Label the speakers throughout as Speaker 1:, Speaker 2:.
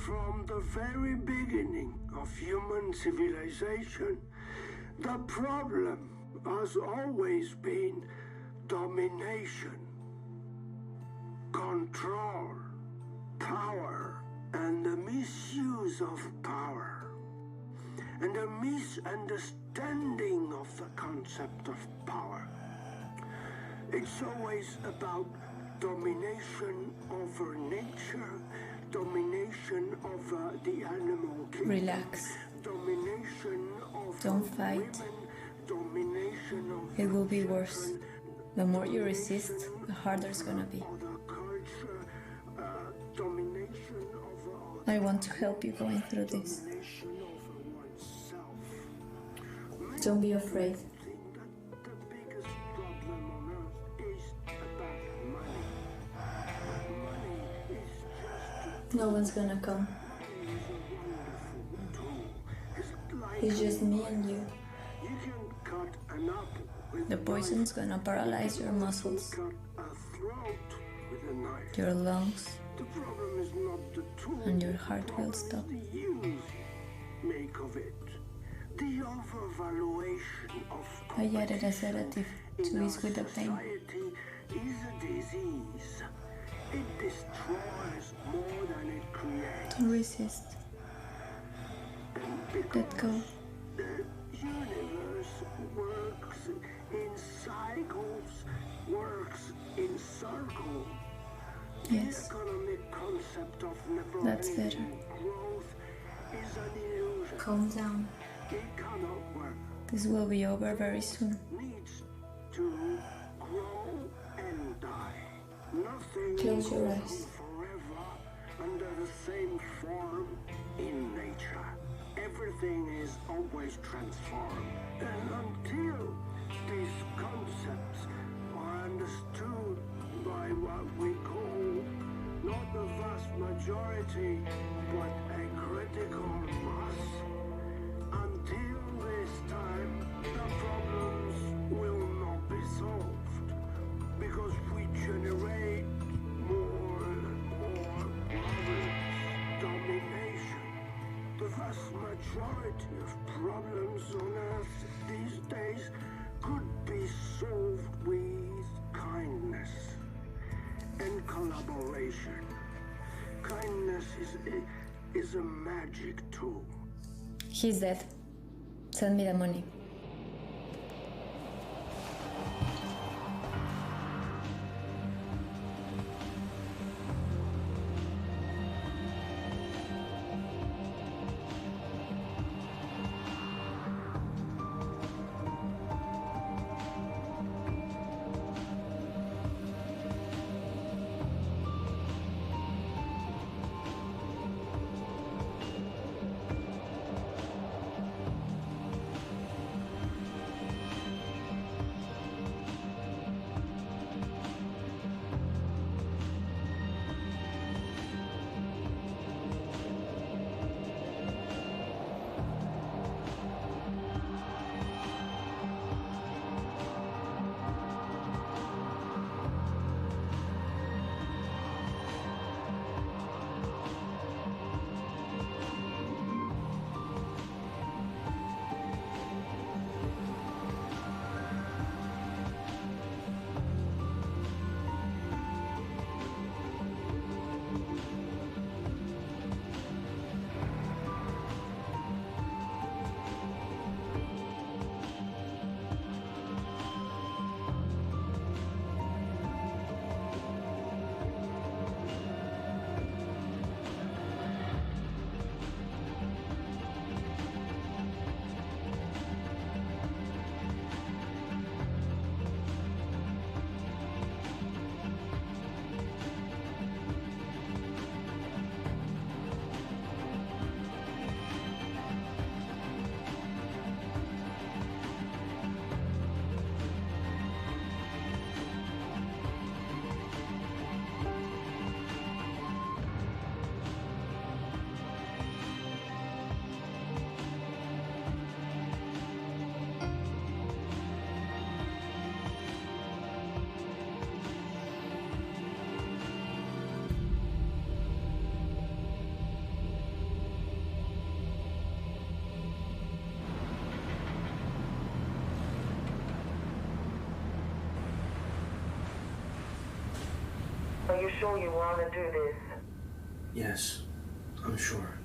Speaker 1: From the very beginning of human civilization, the problem has always been domination, control, power, and the misuse of power, and a misunderstanding of the concept of power. It's always about domination over nature, domination over the animal kingdom.
Speaker 2: Relax.
Speaker 1: Domination over
Speaker 2: Don't fight.
Speaker 1: women, domination over
Speaker 2: It will be worse.
Speaker 1: children,
Speaker 2: The more you resist, the harder it's gonna be.
Speaker 1: other culture, domination over
Speaker 2: I want to help you going through this.
Speaker 1: domination over oneself.
Speaker 2: Don't be afraid.
Speaker 1: Think that the biggest problem on earth is about money. Money is just
Speaker 2: No one's gonna come.
Speaker 1: money is a wonderful tool. It's like
Speaker 2: It's just me and you.
Speaker 1: you can cut an apple with
Speaker 2: The poison's gonna paralyze your muscles,
Speaker 1: cut a throat with a knife.
Speaker 2: your lungs,
Speaker 1: The problem is not the tool,
Speaker 2: and your heart will stop.
Speaker 1: the use you make of it. The overvaluation of
Speaker 2: I added a sedative to ease with the pain.
Speaker 1: society is a disease. It destroys more than it creates.
Speaker 2: Don't resist. Let go.
Speaker 1: The universe works in cycles, works in circles.
Speaker 2: Yes,
Speaker 1: The economic concept of
Speaker 2: that's better.
Speaker 1: never-ending growth is an illusion.
Speaker 2: Calm down.
Speaker 1: It cannot work.
Speaker 2: This will be over very soon.
Speaker 1: Needs to grow and die. Nothing
Speaker 2: Close your
Speaker 1: goes
Speaker 2: eyes.
Speaker 1: on forever under the same form in nature. Everything is always transformed. And until these concepts are understood by what we call not the vast majority, but a critical mass, until this time, the problems will not be solved, because we generate more and more problems. Domination. The vast majority of problems on Earth these days could be solved with kindness and collaboration. Kindness is a magic tool.
Speaker 2: He's dead. Send me the money.
Speaker 3: Are you sure you want to do this?
Speaker 1: Yes, I'm sure.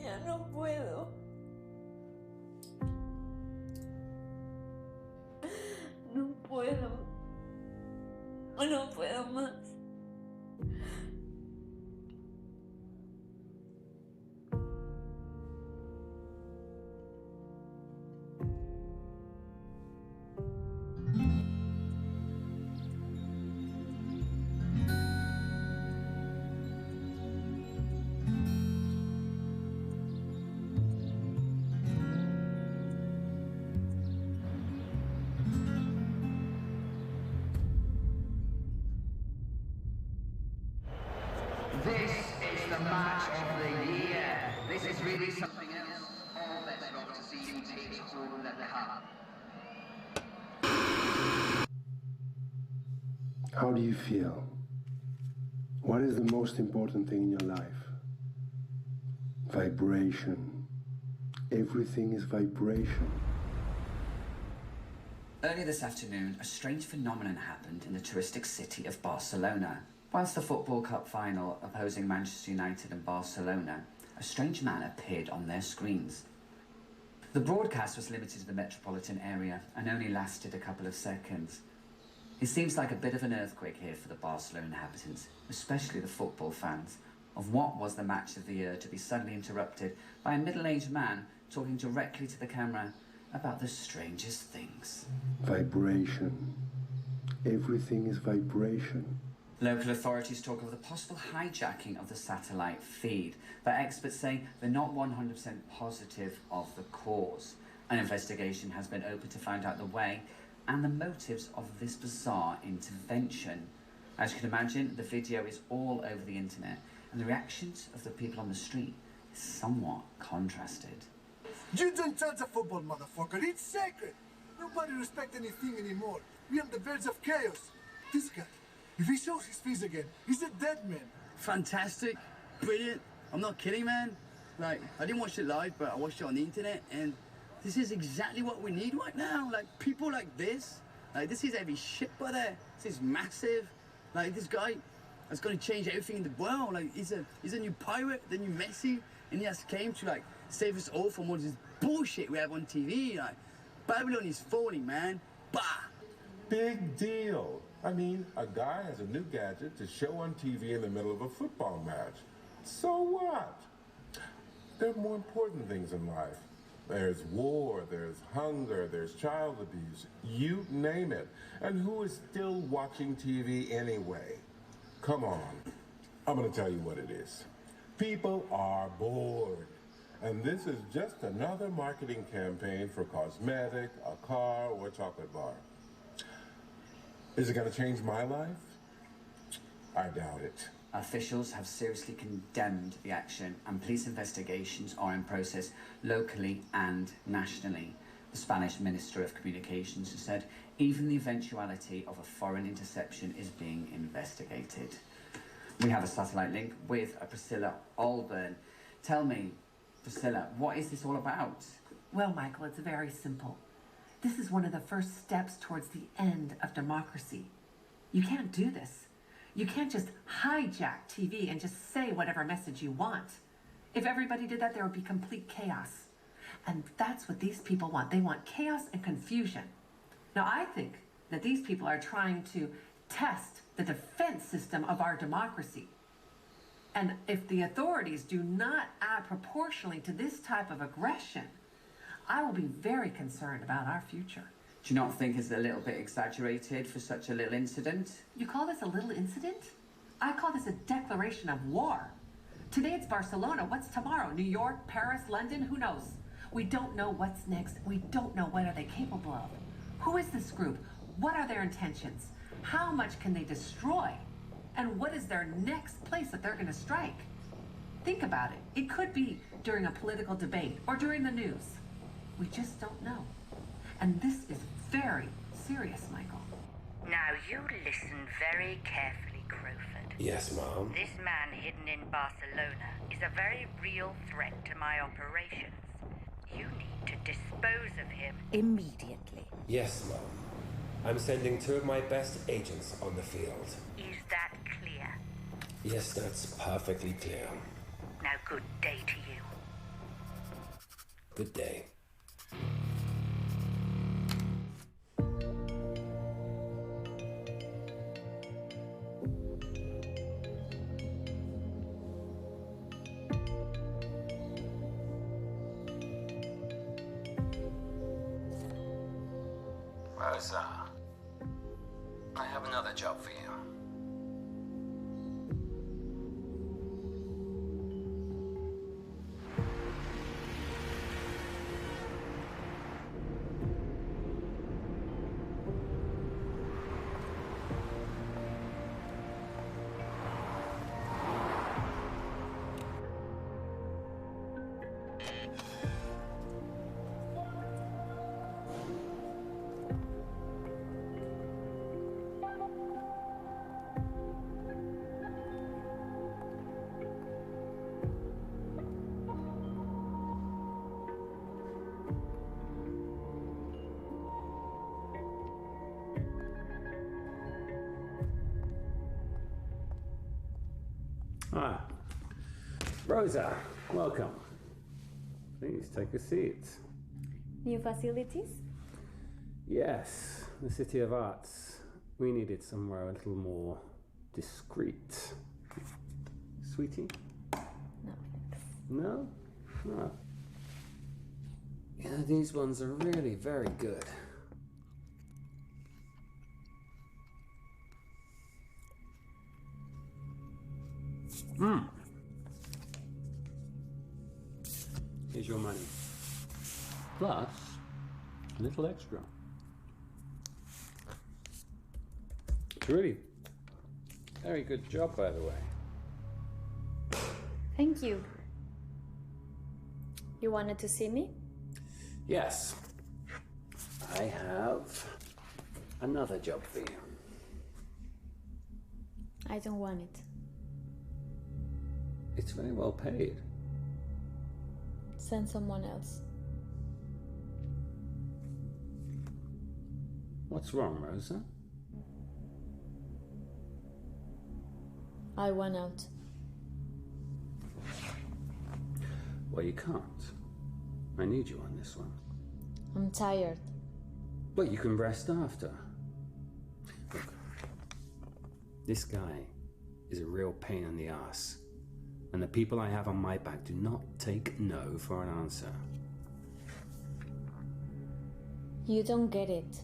Speaker 2: Ya no puedo. No puedo. No puedo más.
Speaker 4: This is the match of the year. This is really something else. All bets are off to see who takes home the cup.
Speaker 1: How do you feel? What is the most important thing in your life? Vibration. Everything is vibration.
Speaker 4: Earlier this afternoon, a strange phenomenon happened in the touristic city of Barcelona. Whilst the Football Cup final opposing Manchester United and Barcelona, a strange man appeared on their screens. The broadcast was limited to the metropolitan area and only lasted a couple of seconds. It seems like a bit of an earthquake here for the Barcelona inhabitants, especially the football fans, of what was the match of the year to be suddenly interrupted by a middle-aged man talking directly to the camera about the strangest things.
Speaker 1: Vibration. Everything is vibration.
Speaker 4: Local authorities talk of the possible hijacking of the satellite feed, but experts say they're not 100% positive of the cause. An investigation has been opened to find out the way and the motives of this bizarre intervention. As you can imagine, the video is all over the internet, and the reactions of the people on the street is somewhat contrasted.
Speaker 5: You don't touch a football, motherfucker. It's sacred. Nobody respects anything anymore. We're on the verge of chaos. This guy, if he shows his face again, he's a dead man.
Speaker 6: Fantastic, brilliant. I'm not kidding, man. Like, I didn't watch it live, but I watched it on the internet, and this is exactly what we need right now. Like, people like this Like, this is heavy shit, brother. This is massive. Like, this guy is going to change everything in the world. Like, he's a new pirate, the new Messi, and he has came to, like, save us all from all this bullshit we have on TV. Like, Babylon is falling, man. Bah!
Speaker 7: Big deal. I mean, a guy has a new gadget to show on TV in the middle of a football match. So what? There are more important things in life. There's war, there's hunger, there's child abuse, you name it. And who is still watching TV anyway? Come on. I'm gonna tell you what it is. People are bored. And this is just another marketing campaign for cosmetic, a car, or a chocolate bar. Is it gonna change my life? I doubt it.
Speaker 4: Officials have seriously condemned the action, and police investigations are in process locally and nationally. The Spanish Minister of Communications has said even the eventuality of a foreign interception is being investigated. We have a satellite link with Priscilla Alburn. Tell me, Priscilla, what is this all about?
Speaker 8: Well, Michael, it's very simple. This is one of the first steps towards the end of democracy. You can't do this. You can't just hijack TV and just say whatever message you want. If everybody did that, there would be complete chaos. And that's what these people want. They want chaos and confusion. Now, I think that these people are trying to test the defense system of our democracy. And if the authorities do not act proportionally to this type of aggression, I will be very concerned about our future.
Speaker 4: Do you not think it's a little bit exaggerated for such a little incident?
Speaker 8: You call this a little incident? I call this a declaration of war. Today it's Barcelona. What's tomorrow? New York, Paris, London? Who knows? We don't know what's next. We don't know what are they capable of. Who is this group? What are their intentions? How much can they destroy? And what is their next place that they're going to strike? Think about it. It could be during a political debate or during the news. We just don't know. And this is very serious, Michael.
Speaker 3: Now you listen very carefully, Crowford.
Speaker 9: Yes, Mom.
Speaker 3: This man hidden in Barcelona is a very real threat to my operations. You need to dispose of him immediately.
Speaker 9: Yes, Mom. I'm sending 2 of my best agents on the field.
Speaker 3: Is that clear?
Speaker 9: Yes, that's perfectly clear.
Speaker 3: Now good day to you.
Speaker 9: Good day.
Speaker 10: Rosa, I have another job for you.
Speaker 11: Ah, Rosa, welcome. Please take a seat.
Speaker 2: New facilities?
Speaker 11: Yes, the City of Arts. We needed somewhere a little more discreet. Sweetie?
Speaker 2: No, thanks.
Speaker 11: No? No. Yeah, these ones are really very good. Here's your money. Plus, a little extra. It's really very good job, by the way.
Speaker 2: Thank you. You wanted to see me?
Speaker 11: Yes. I have another job for you.
Speaker 2: I don't want it.
Speaker 11: It's very well paid.
Speaker 2: Send someone else.
Speaker 11: What's wrong, Rosa?
Speaker 2: I want out.
Speaker 11: Well, you can't. I need you on this one.
Speaker 2: I'm tired.
Speaker 11: But you can rest after. Look, this guy is a real pain in the ass. And the people I have on my back do not take no for an answer.
Speaker 2: You don't get it.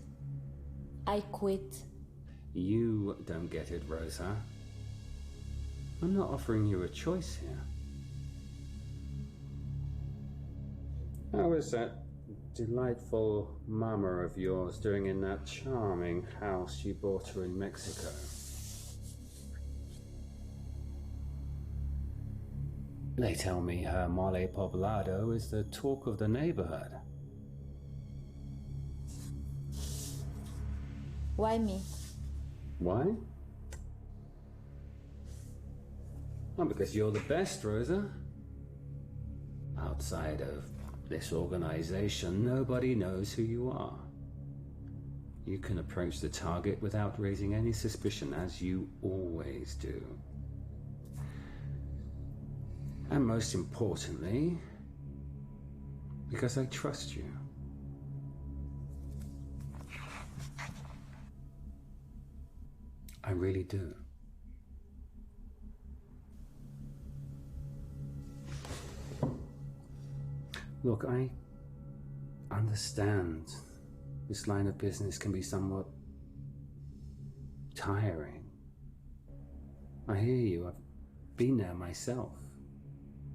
Speaker 2: I quit.
Speaker 11: You don't get it, Rosa. I'm not offering you a choice here. How is that delightful mama of yours doing in that charming house you bought her in Mexico? They tell me her mole poblado is the talk of the neighborhood.
Speaker 2: Why me?
Speaker 11: Why? Well, because you're the best, Rosa. Outside of this organization, nobody knows who you are. You can approach the target without raising any suspicion, as you always do. And most importantly, because I trust you. I really do. Look, I understand this line of business can be somewhat tiring. I hear you. I've been there myself.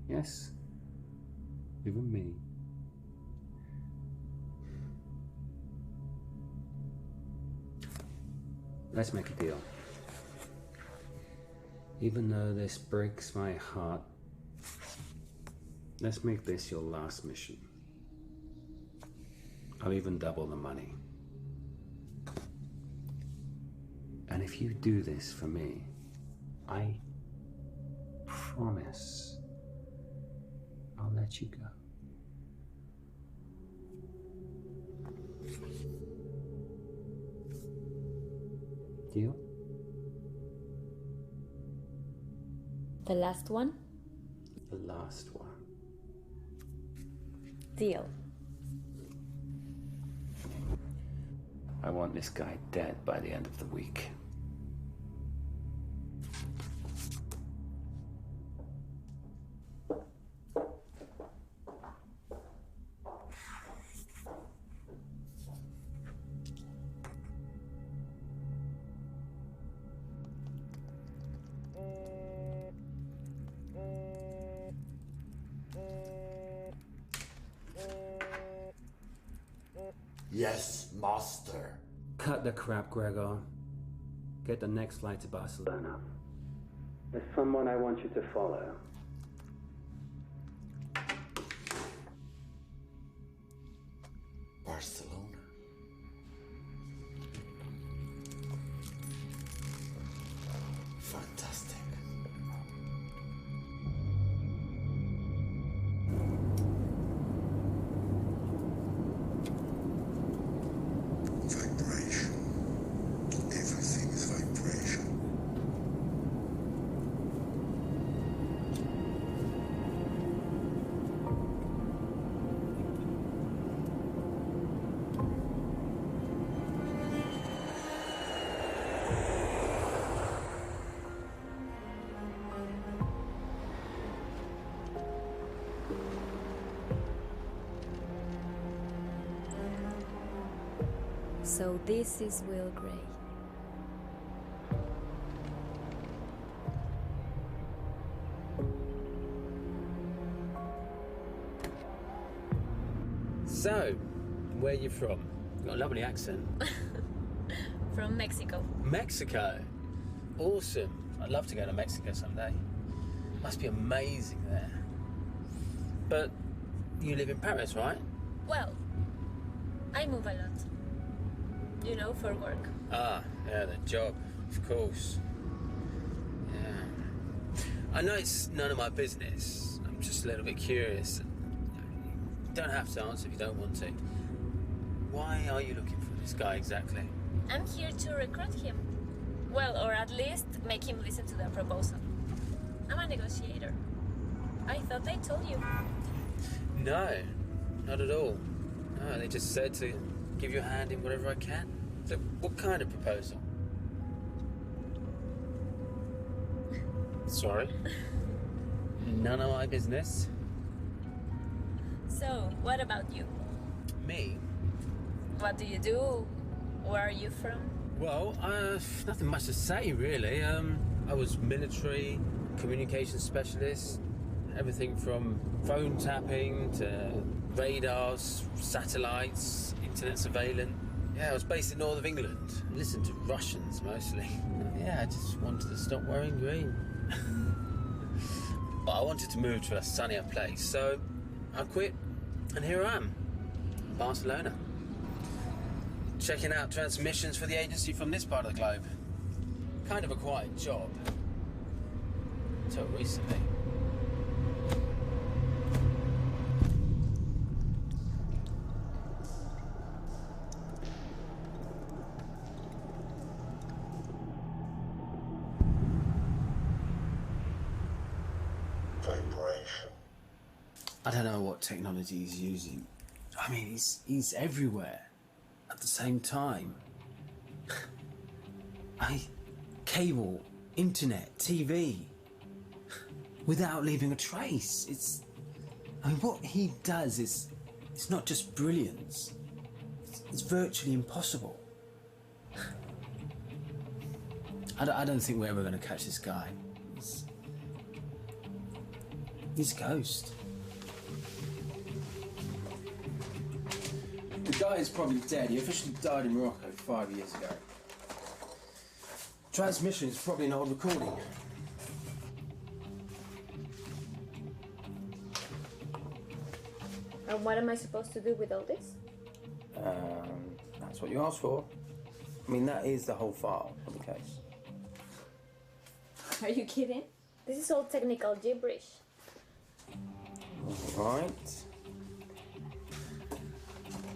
Speaker 11: Yes, even me. Let's make a deal. Even though this breaks my heart, let's make this your last mission. I'll even double the money. And if you do this for me, I promise I'll let you go. Deal?
Speaker 2: The last one?
Speaker 11: The last one.
Speaker 2: Deal.
Speaker 11: I want this guy dead by the end of the week.
Speaker 12: Yes, master.
Speaker 11: Cut the crap, Gregor. Get the next flight to Barcelona. There's someone I want you to follow.
Speaker 12: Barcelona. Fantastic.
Speaker 13: Vibration. Everything is vibration.
Speaker 2: So this is Will Gray.
Speaker 11: So, where you from? You've got a lovely accent.
Speaker 2: From Mexico.
Speaker 11: Mexico? Awesome. I'd love to go to Mexico someday. Must be amazing there. But you live in Paris, right?
Speaker 2: Well, I move a lot. You know, for work.
Speaker 11: Ah, yeah, the job, of course. Yeah. I know it's none of my business. I'm just a little bit curious. You don't have to answer if you don't want to. Why are you looking for this guy exactly?
Speaker 2: I'm here to recruit him. Well, or at least make him listen to the proposal. I'm a negotiator. I thought I told you.
Speaker 11: No, not at all. No, they just said to give you a hand in whatever I can. So, what kind of proposal? Sorry? None of my business.
Speaker 2: So, what about you?
Speaker 11: Me?
Speaker 2: What do you do? Where are you from?
Speaker 11: Well, nothing much to say, really. I was military, communications specialist, everything from phone tapping to radars, satellites, internet surveillance. Yeah, I was based in north of England. I listened to Russians, mostly. Yeah, I just wanted to stop wearing green. But I wanted to move to a sunnier place, so I quit, and here I am, Barcelona. Checking out transmissions for the agency from this part of the globe. Kind of a quiet job. Until recently.
Speaker 13: Vibration.
Speaker 11: I don't know what technology he's using. I mean, he's everywhere. At the same time. Cable, internet, TV. Without leaving a trace. I mean, what he does is... It's not just brilliance. It's virtually impossible. I don't think we're ever going to catch this guy. He's a ghost. The guy is probably dead. He officially died in Morocco 5 years ago. Transmission is probably an old recording.
Speaker 2: And what am I supposed to do with all this?
Speaker 11: That's what you asked for. I mean, that is the whole file of the case.
Speaker 2: Are you kidding? This is all technical gibberish.
Speaker 11: Right.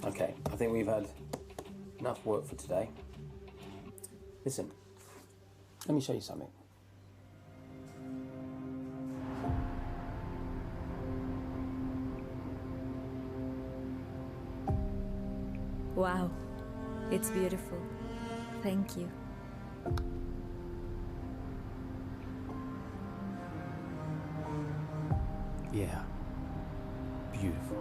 Speaker 11: Okay, I think we've had enough work for today. Listen, let me show you something.
Speaker 2: Wow, it's beautiful. Thank you.
Speaker 11: Yeah, beautiful.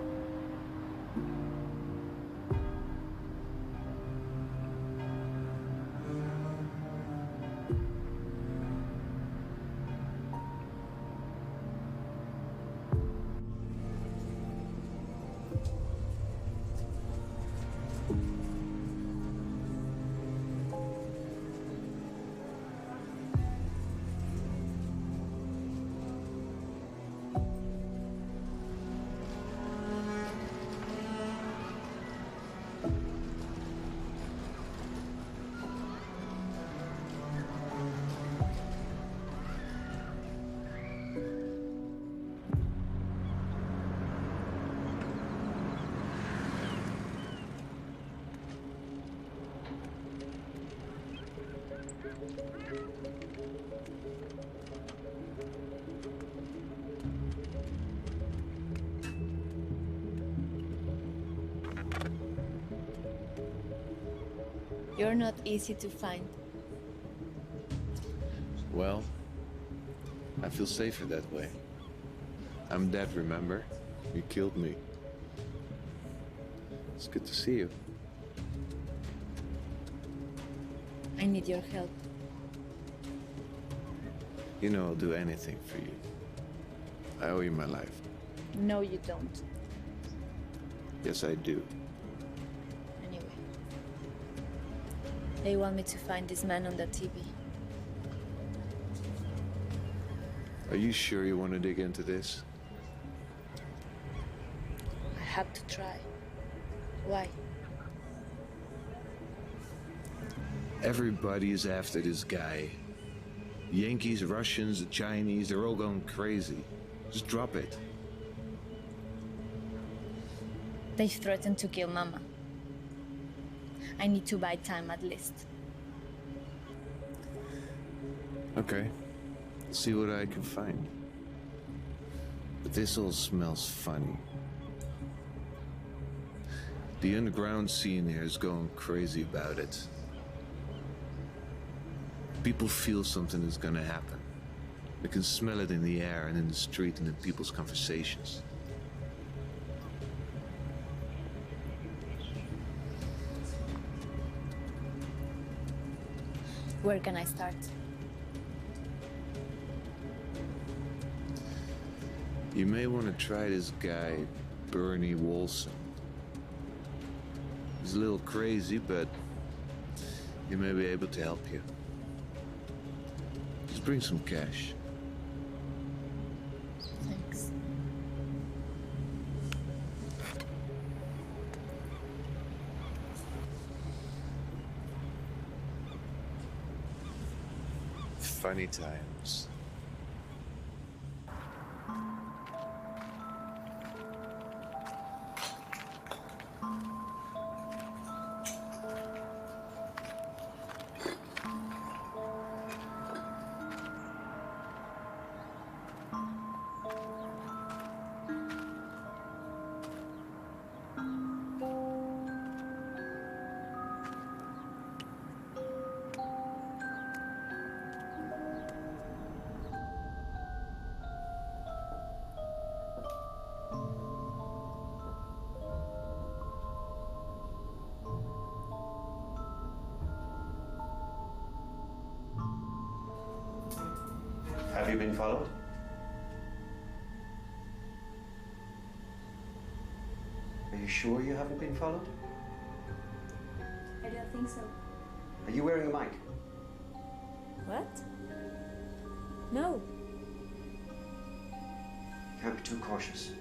Speaker 2: You're not easy to find.
Speaker 14: Well, I feel safer that way. I'm dead, remember? You killed me. It's good to see you.
Speaker 2: I need your help.
Speaker 14: You know I'll do anything for you. I owe you my life.
Speaker 2: No, you don't.
Speaker 14: Yes, I do.
Speaker 2: Anyway. They want me to find this man on the TV.
Speaker 14: Are you sure you want to dig into this?
Speaker 2: I have to try. Why?
Speaker 14: Everybody's after this guy. Yankees, Russians, the Chinese, they're all going crazy. Just drop it.
Speaker 2: They threatened to kill Mama. I need to buy time at least.
Speaker 14: Okay. See what I can find. But this all smells funny. The underground scene here is going crazy about it. People feel something is gonna happen. They can smell it in the air and in the street and in people's conversations.
Speaker 2: Where can I start?
Speaker 14: You may want to try this guy, Bernie Wolson. He's a little crazy, but he may be able to help you. Just bring some cash.
Speaker 2: Thanks.
Speaker 14: Funny times.
Speaker 15: Have you been followed? Are you sure you haven't been followed?
Speaker 2: I don't think so.
Speaker 15: Are you wearing a mic?
Speaker 2: What? No.
Speaker 15: Can't be too cautious.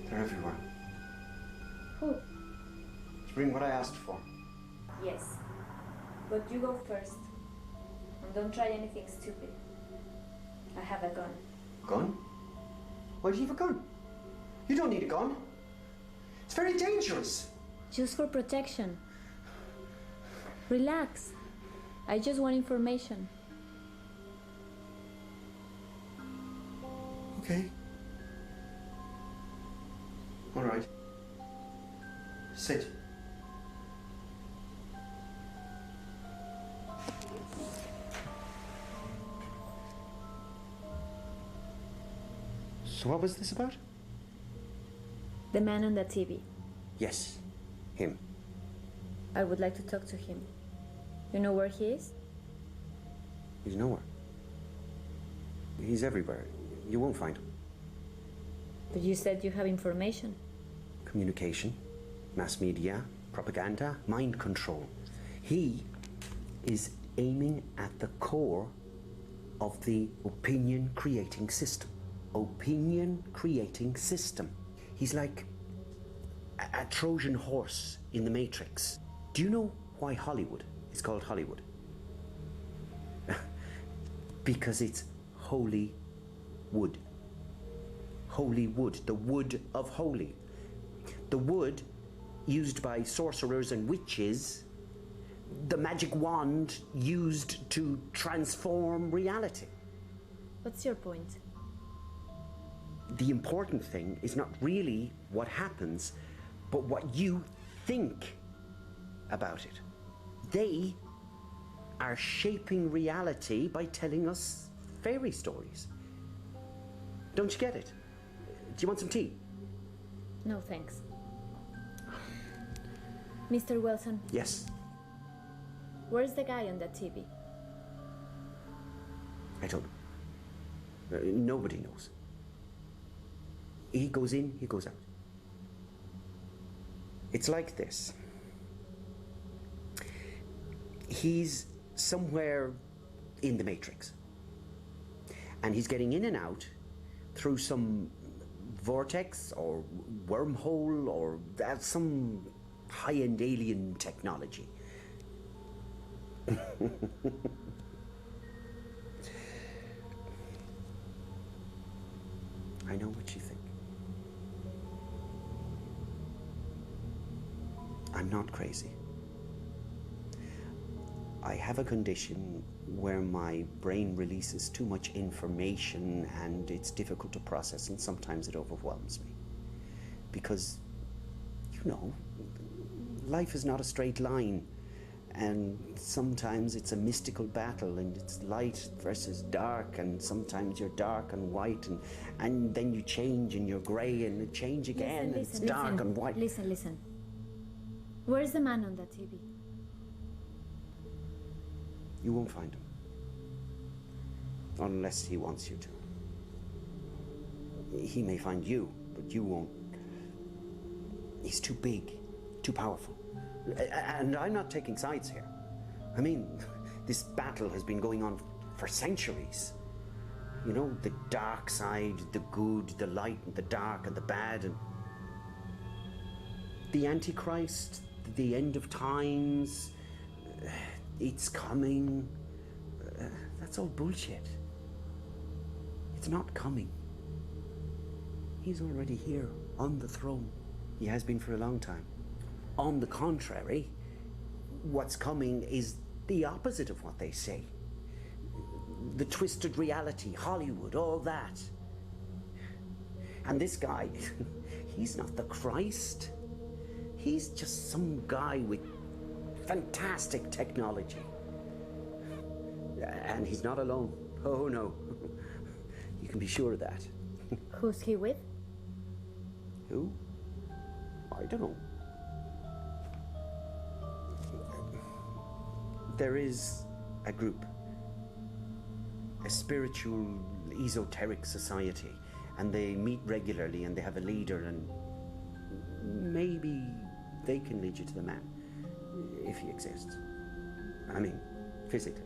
Speaker 15: They're everywhere.
Speaker 2: Who?
Speaker 15: Bring what I asked for.
Speaker 2: Yes. But you go first. And don't try anything stupid. I have a gun.
Speaker 15: Gun? Why do you have a gun? You don't need a gun. It's very dangerous.
Speaker 2: Just for protection. Relax. I just want information.
Speaker 15: Okay. All right. Sit. So what was this about?
Speaker 2: The man on the TV.
Speaker 15: Yes, him.
Speaker 2: I would like to talk to him. You know where he is?
Speaker 15: He's nowhere. He's everywhere. You won't find him.
Speaker 2: But you said you have information.
Speaker 15: Communication, mass media, propaganda, mind control. He is aiming at the core of the opinion creating system. Opinion creating system. He's like a Trojan horse in the Matrix. Do you know why Hollywood is called Hollywood? Because it's holy wood. Holy wood, the wood of holy. The wood used by sorcerers and witches, the magic wand used to transform reality.
Speaker 2: What's your point?
Speaker 15: The important thing is not really what happens, but what you think about it. They are shaping reality by telling us fairy stories. Don't you get it? Do you want some tea?
Speaker 2: No, thanks. Mr. Wilson.
Speaker 15: Yes.
Speaker 2: Where's the guy on the TV?
Speaker 15: I don't know. Nobody knows. He goes in, he goes out. It's like this. He's somewhere in the Matrix. And he's getting in and out through some vortex or wormhole or some high-end alien technology. I know what you think. I'm not not crazy. I have a condition where my brain releases too much information and it's difficult to process, and sometimes it overwhelms me. Because, you know, life is not a straight line, and sometimes it's a mystical battle, and it's light versus dark, and sometimes you're dark and white, and then you change and you're grey, and you change again, and it's dark and white.
Speaker 16: Listen. Where's the man on that TV?
Speaker 15: You won't find him. Unless he wants you to. He may find you, but you won't. He's too big, too powerful. And I'm not taking sides here. I mean, this battle has been going on for centuries. You know, the dark side, the good, the light, and the dark, and the bad, and the Antichrist, the end of times, it's coming. That's all bullshit. It's not coming. He's already here, on the throne. He has been for a long time. On the contrary, what's coming is the opposite of what they say. The twisted reality, Hollywood, all that. And this guy, he's not the Christ. He's just some guy with fantastic technology. And he's not alone. Oh, no. You can be sure of that.
Speaker 16: Who's he with?
Speaker 15: Who? I don't know. There is a group, a spiritual, esoteric society, and they meet regularly, and they have a leader, and maybe they can lead you to the man, if he exists. I mean, physically.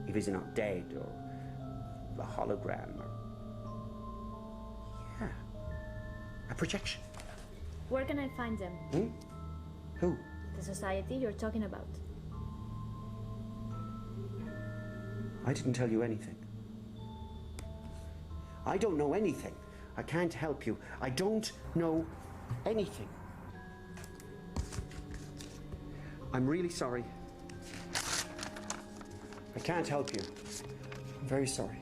Speaker 15: If he's not dead, or a hologram, or... yeah, a projection.
Speaker 16: Where can I find them?
Speaker 15: Who?
Speaker 16: The society you're talking about.
Speaker 15: I didn't tell you anything. I don't know anything. I can't help you. I don't know anything. I'm really sorry. I can't help you. I'm very sorry.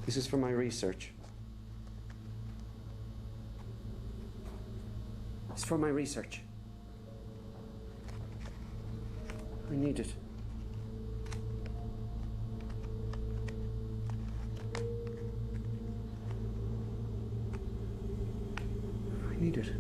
Speaker 15: This is for my research. It's for my research. I need it. I need it.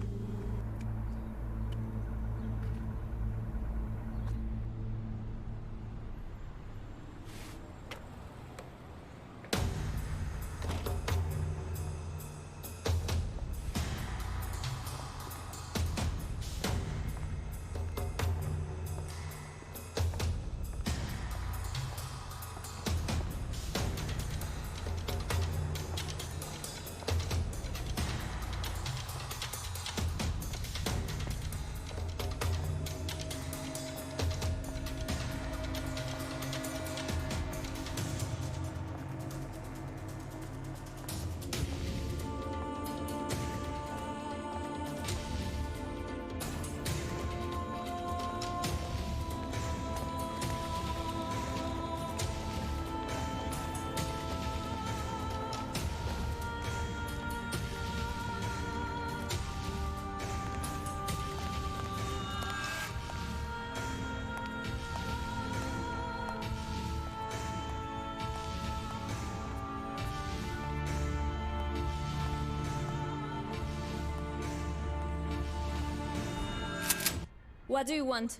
Speaker 2: What do you want?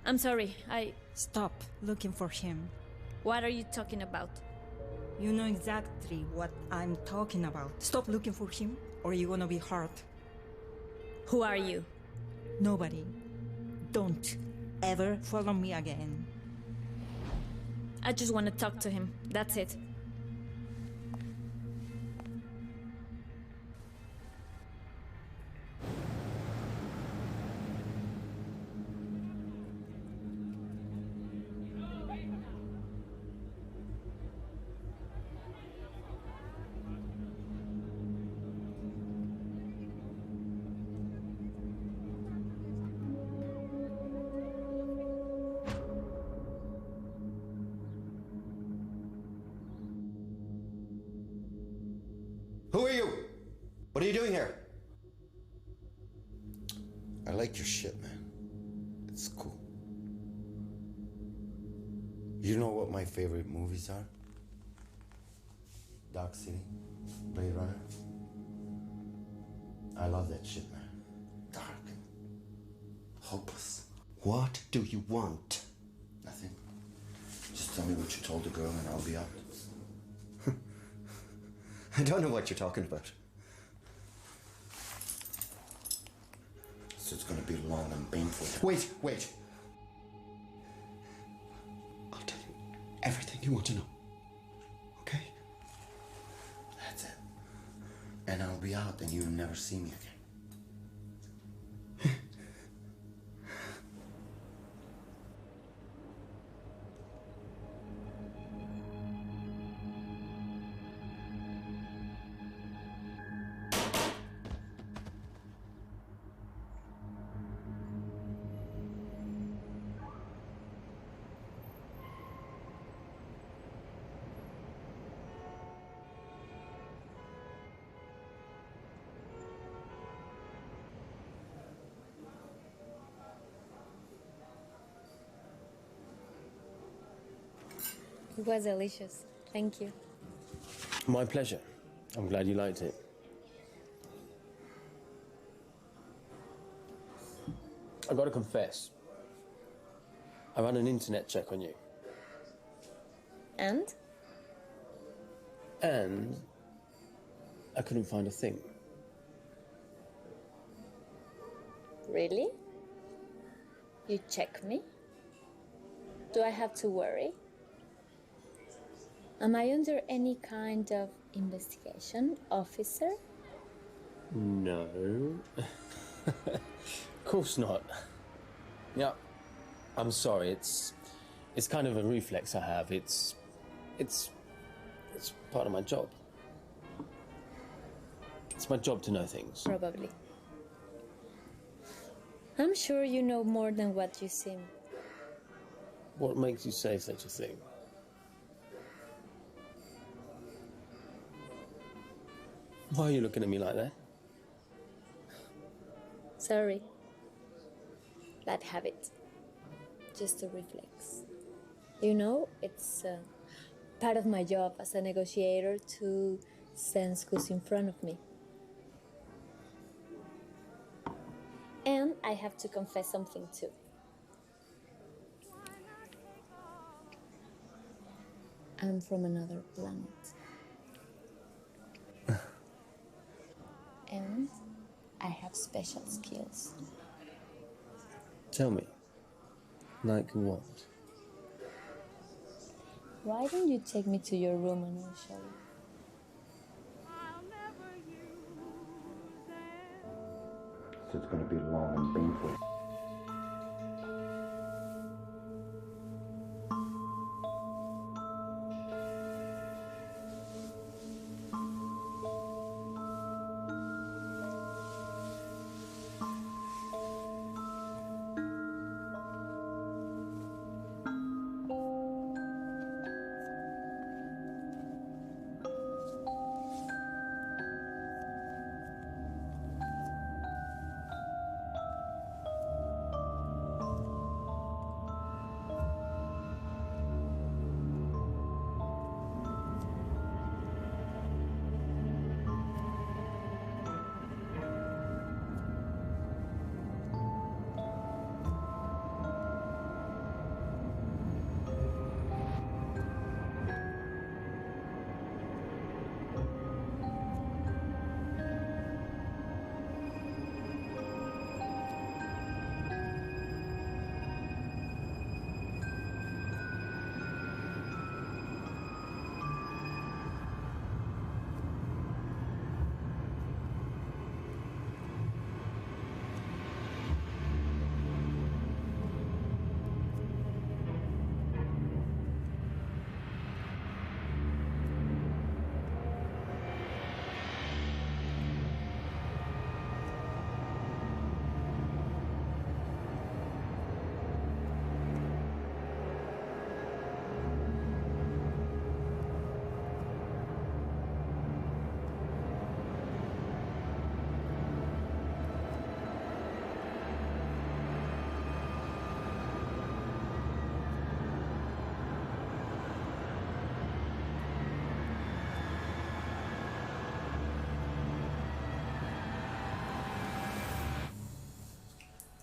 Speaker 2: I'm sorry,
Speaker 17: Stop looking for him.
Speaker 2: What are you talking about?
Speaker 17: You know exactly what I'm talking about. Stop looking for him, or you're gonna be hurt.
Speaker 2: Who are you?
Speaker 17: Nobody. Don't ever follow me again.
Speaker 2: I just want to talk to him. That's it.
Speaker 12: What are you doing here? I like your shit, man. It's cool. You know what my favorite movies are? Dark City, Blade Runner. I love that shit, man. Dark. Hopeless.
Speaker 15: What do you want?
Speaker 12: Nothing. Just tell me what you told the girl and I'll be out.
Speaker 15: I don't know what you're talking about.
Speaker 12: So it's gonna be long and painful.
Speaker 15: Wait. I'll tell you everything you want to know. Okay?
Speaker 12: That's it. And I'll be out and you'll never see me again.
Speaker 2: It was delicious. Thank you.
Speaker 9: My pleasure. I'm glad you liked it. I gotta confess, I ran an internet check on you.
Speaker 2: And?
Speaker 9: And I couldn't find a thing.
Speaker 2: Really? You check me? Do I have to worry? Am I under any kind of investigation, officer?
Speaker 9: No. Of course not. Yeah, I'm sorry. It's kind of a reflex I have. It's part of my job. It's my job to know things.
Speaker 2: Probably. I'm sure you know more than what you seem.
Speaker 9: What makes you say such a thing? Why are you looking at me like that?
Speaker 2: Sorry. Bad habit. Just a reflex. You know, it's part of my job as a negotiator to sense who's in front of me. And I have to confess something too. I'm from another planet. And I have special skills.
Speaker 9: Tell me. Like what?
Speaker 2: Why don't you take me to your room and I'll show you?
Speaker 12: So it's gonna be long and painful.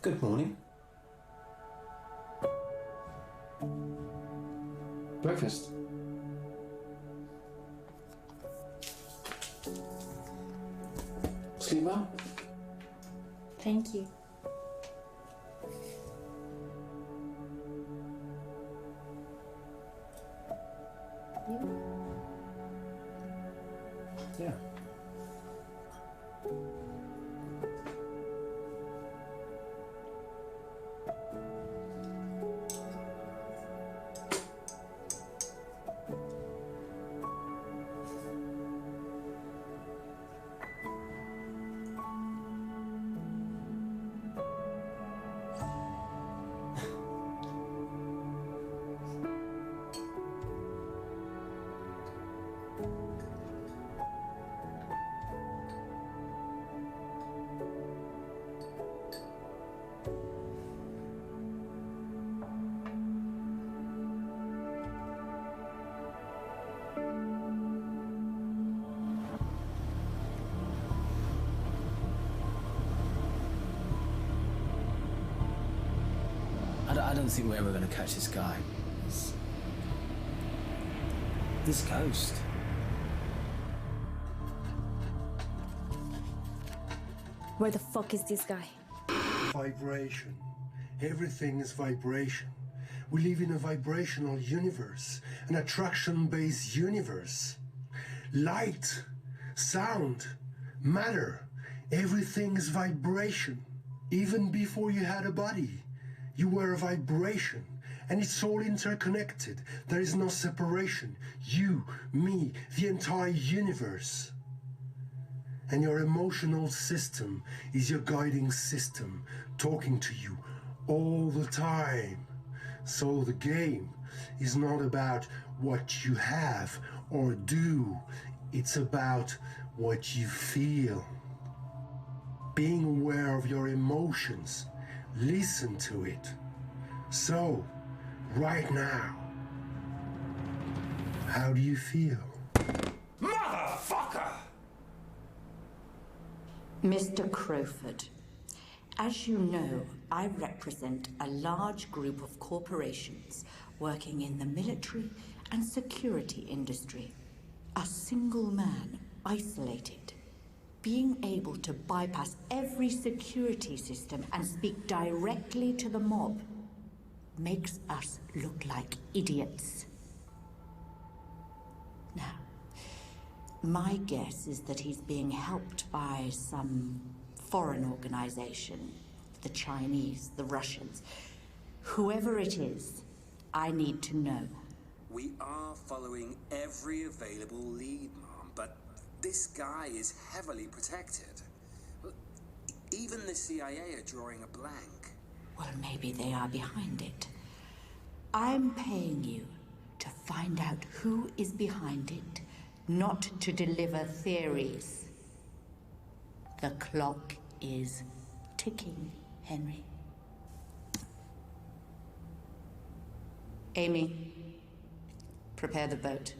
Speaker 9: Good morning. Breakfast. Sleep well?
Speaker 2: Thank you.
Speaker 9: Yeah. I don't think we're ever going to catch this guy. This ghost.
Speaker 16: Where the fuck is this guy?
Speaker 5: Vibration. Everything is vibration. We live in a vibrational universe, an attraction-based universe. Light, sound, matter, everything is vibration. Even before you had a body, you were a vibration, and it's all interconnected. There is no separation. You, me, the entire universe. And your emotional system is your guiding system, talking to you all the time. So the game is not about what you have or do. It's about what you feel. Being aware of your emotions. Listen to it. So, right now, how do you feel?
Speaker 3: Motherfucker! Mr. Crowford, as you know, I represent a large group of corporations working in the military and security industry. A single man, isolated, being able to bypass every security system and speak directly to the mob makes us look like idiots. Now, my guess is that he's being helped by some foreign organization, the Chinese, the Russians. Whoever it is, I need to know.
Speaker 18: We are following every available lead, Mom, but this guy is heavily protected. Even the CIA are drawing a blank.
Speaker 3: Well, maybe they are behind it. I'm paying you to find out who is behind it, not to deliver theories. The clock is ticking, Henry. Amy, prepare the boat.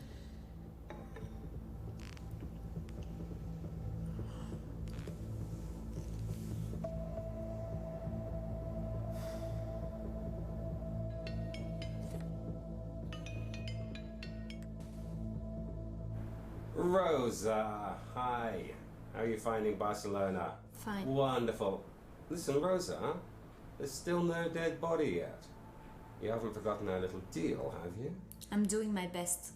Speaker 11: Rosa, hi. How are you finding Barcelona?
Speaker 2: Fine.
Speaker 11: Wonderful. Listen, Rosa, there's still no dead body yet. You haven't forgotten our little deal, have you?
Speaker 2: I'm doing my best.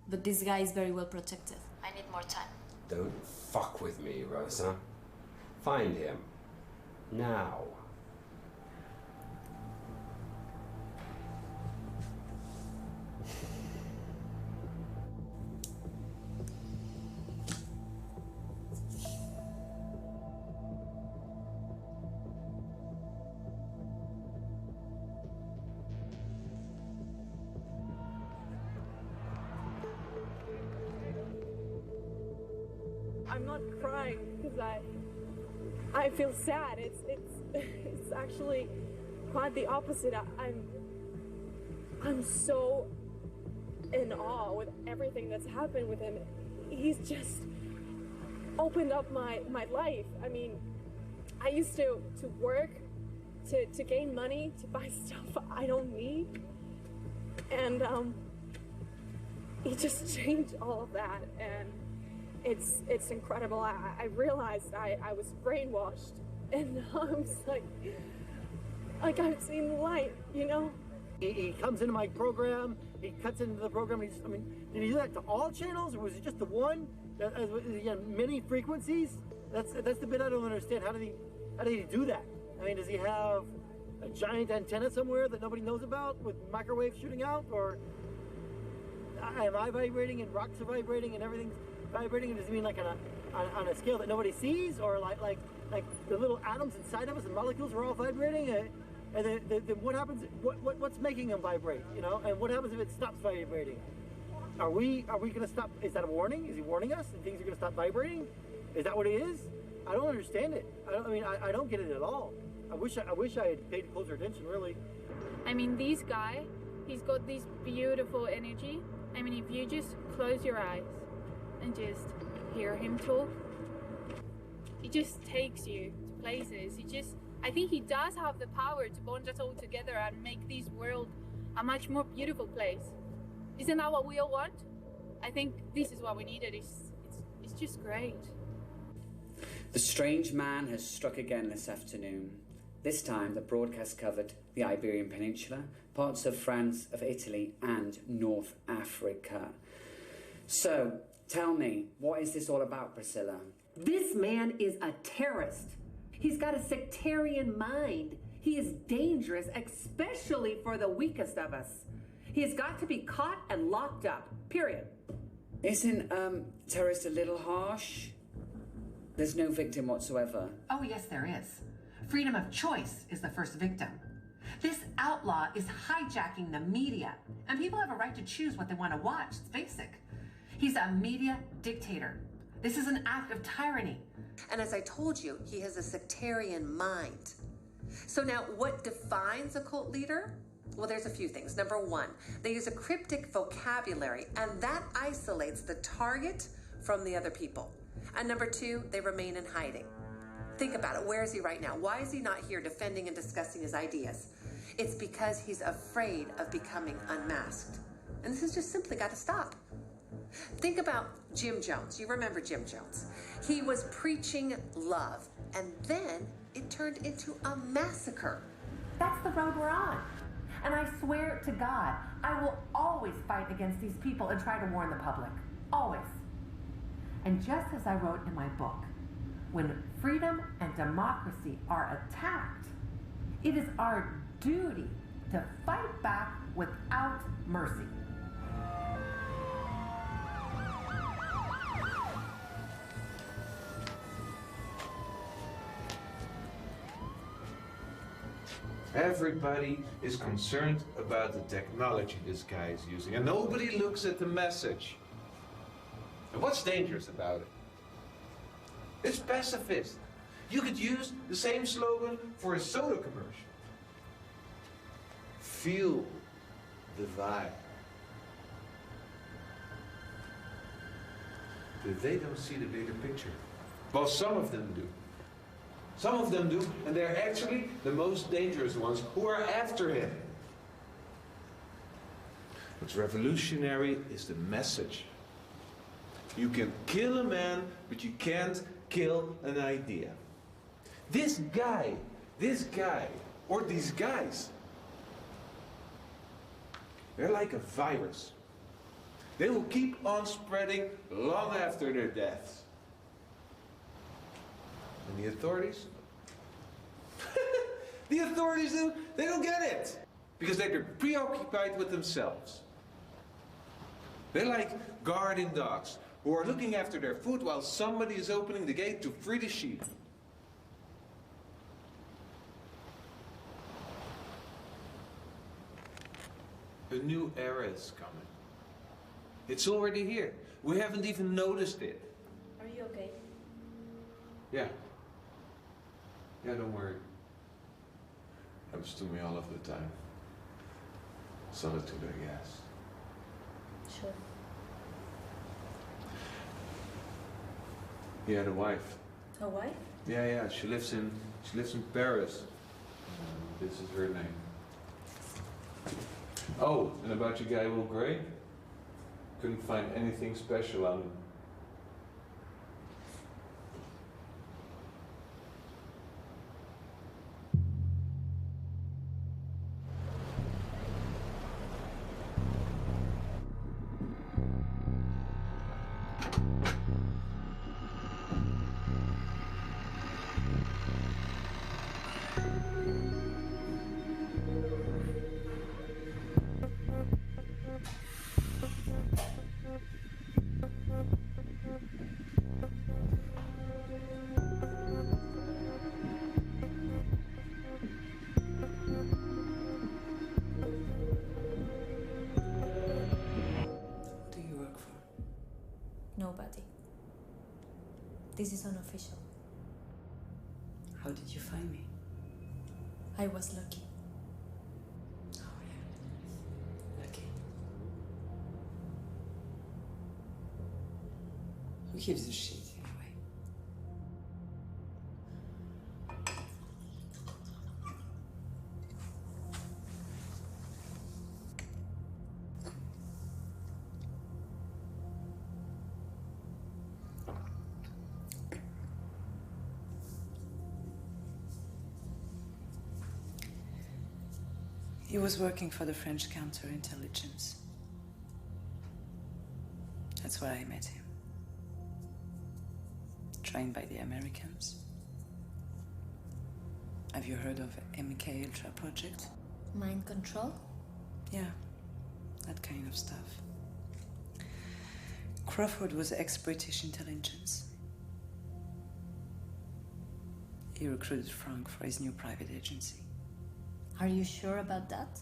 Speaker 2: But this guy is very well protected. I need more time.
Speaker 11: Don't fuck with me, Rosa. Find him. Now.
Speaker 19: I'm not crying because I feel sad. It's actually quite the opposite. I'm so in awe with everything that's happened with him. He's just opened up my life. I mean, I used to work to gain money to buy stuff I don't need. And he just changed all of that, and it's incredible. I realized I was brainwashed, and now I'm just like I've seen the light, you know?
Speaker 20: He comes into my program, he cuts into the program, did he do that to all channels, or was it just the one? Is he on many frequencies? That's the bit I don't understand. How did he do that? I mean, does he have a giant antenna somewhere that nobody knows about with microwaves shooting out, or am I vibrating and rocks are vibrating and everything's vibrating? And does it mean like on a scale that nobody sees, or like the little atoms inside of us and molecules are all vibrating? And then what happens? What's making them vibrate? You know, and what happens if it stops vibrating? Are we gonna stop? Is that a warning? Is he warning us and things are gonna stop vibrating? Is that what it is? I don't understand it. I don't get it at all. I wish I had paid closer attention, really.
Speaker 21: I mean, this guy, he's got this beautiful energy. I mean, if you just close your eyes and just hear him talk, it just takes you to places. I think he does have the power to bond us all together and make this world a much more beautiful place. Isn't that what we all want? I think this is what we needed. It's just great.
Speaker 4: The strange man has struck again this afternoon. This time the broadcast covered the Iberian Peninsula, parts of France, of Italy and North Africa. So, tell me, what is this all about, Priscilla?
Speaker 8: This man is a terrorist. He's got a sectarian mind. He is dangerous, especially for the weakest of us. He has got to be caught and locked up, period.
Speaker 4: Isn't terrorist a little harsh? There's no victim whatsoever.
Speaker 8: Oh, yes, there is. Freedom of choice is the first victim. This outlaw is hijacking the media, and people have a right to choose what they want to watch. It's basic. He's a media dictator. This is an act of tyranny.
Speaker 22: And as I told you, he has a sectarian mind. So now, what defines a cult leader? Well, there's a few things. Number one, they use a cryptic vocabulary, and that isolates the target from the other people. And number two, they remain in hiding. Think about it. Where is he right now? Why is he not here defending and discussing his ideas? It's because he's afraid of becoming unmasked. And this has just simply got to stop. Think about Jim Jones. You remember Jim Jones. He was preaching love, and then it turned into a massacre.
Speaker 8: That's the road we're on. And I swear to God, I will always fight against these people and try to warn the public. Always. And just as I wrote in my book, when freedom and democracy are attacked, it is our duty to fight back without mercy.
Speaker 14: Everybody is concerned about the technology this guy is using, and nobody looks at the message. And what's dangerous about it? It's pacifist. You could use the same slogan for a soda commercial. Feel the vibe. But they don't see the bigger picture. Well, some of them do. Some of them do, and they're actually the most dangerous ones who are after him. What's revolutionary is the message. You can kill a man, but you can't kill an idea. This guy, or these guys, they're like a virus. They will keep on spreading long after their deaths. And the authorities? The authorities, they don't get it. Because they're preoccupied with themselves. They're like guarding dogs who are looking after their food while somebody is opening the gate to free the sheep. A new era is coming. It's already here. We haven't even noticed it.
Speaker 2: Are you okay?
Speaker 14: Yeah. Yeah, don't worry. Happens to me all of the time. Solitude, I guess.
Speaker 2: Sure.
Speaker 14: He had a wife.
Speaker 2: A wife?
Speaker 14: Yeah, she lives in Paris. This is her name. Oh, and about your guy Will Gray? Couldn't find anything special on him.
Speaker 1: Who do you work for?
Speaker 16: Nobody. This is unofficial.
Speaker 1: How did you find me?
Speaker 16: I was lucky.
Speaker 1: Oh, yeah. Lucky. Who gives a shit, anyway? He was working for the French counterintelligence. That's where I met him. Trained by the Americans. Have you heard of MK Ultra project?
Speaker 16: Mind control?
Speaker 1: Yeah, that kind of stuff. Crawford was ex-British intelligence. He recruited Frank for his new private agency.
Speaker 16: Are you sure about that?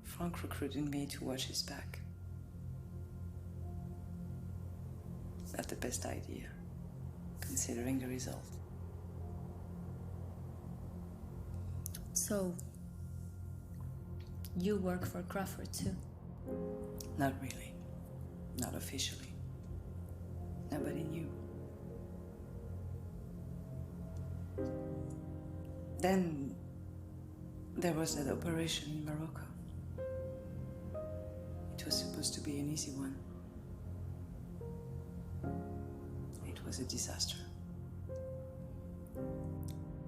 Speaker 1: Frank recruited me to watch his back. Not the best idea, considering the result.
Speaker 16: So, you work for Crawford too?
Speaker 1: Not really. Not officially. Nobody knew. Then there was that operation in Morocco. It was supposed to be an easy one. It was a disaster.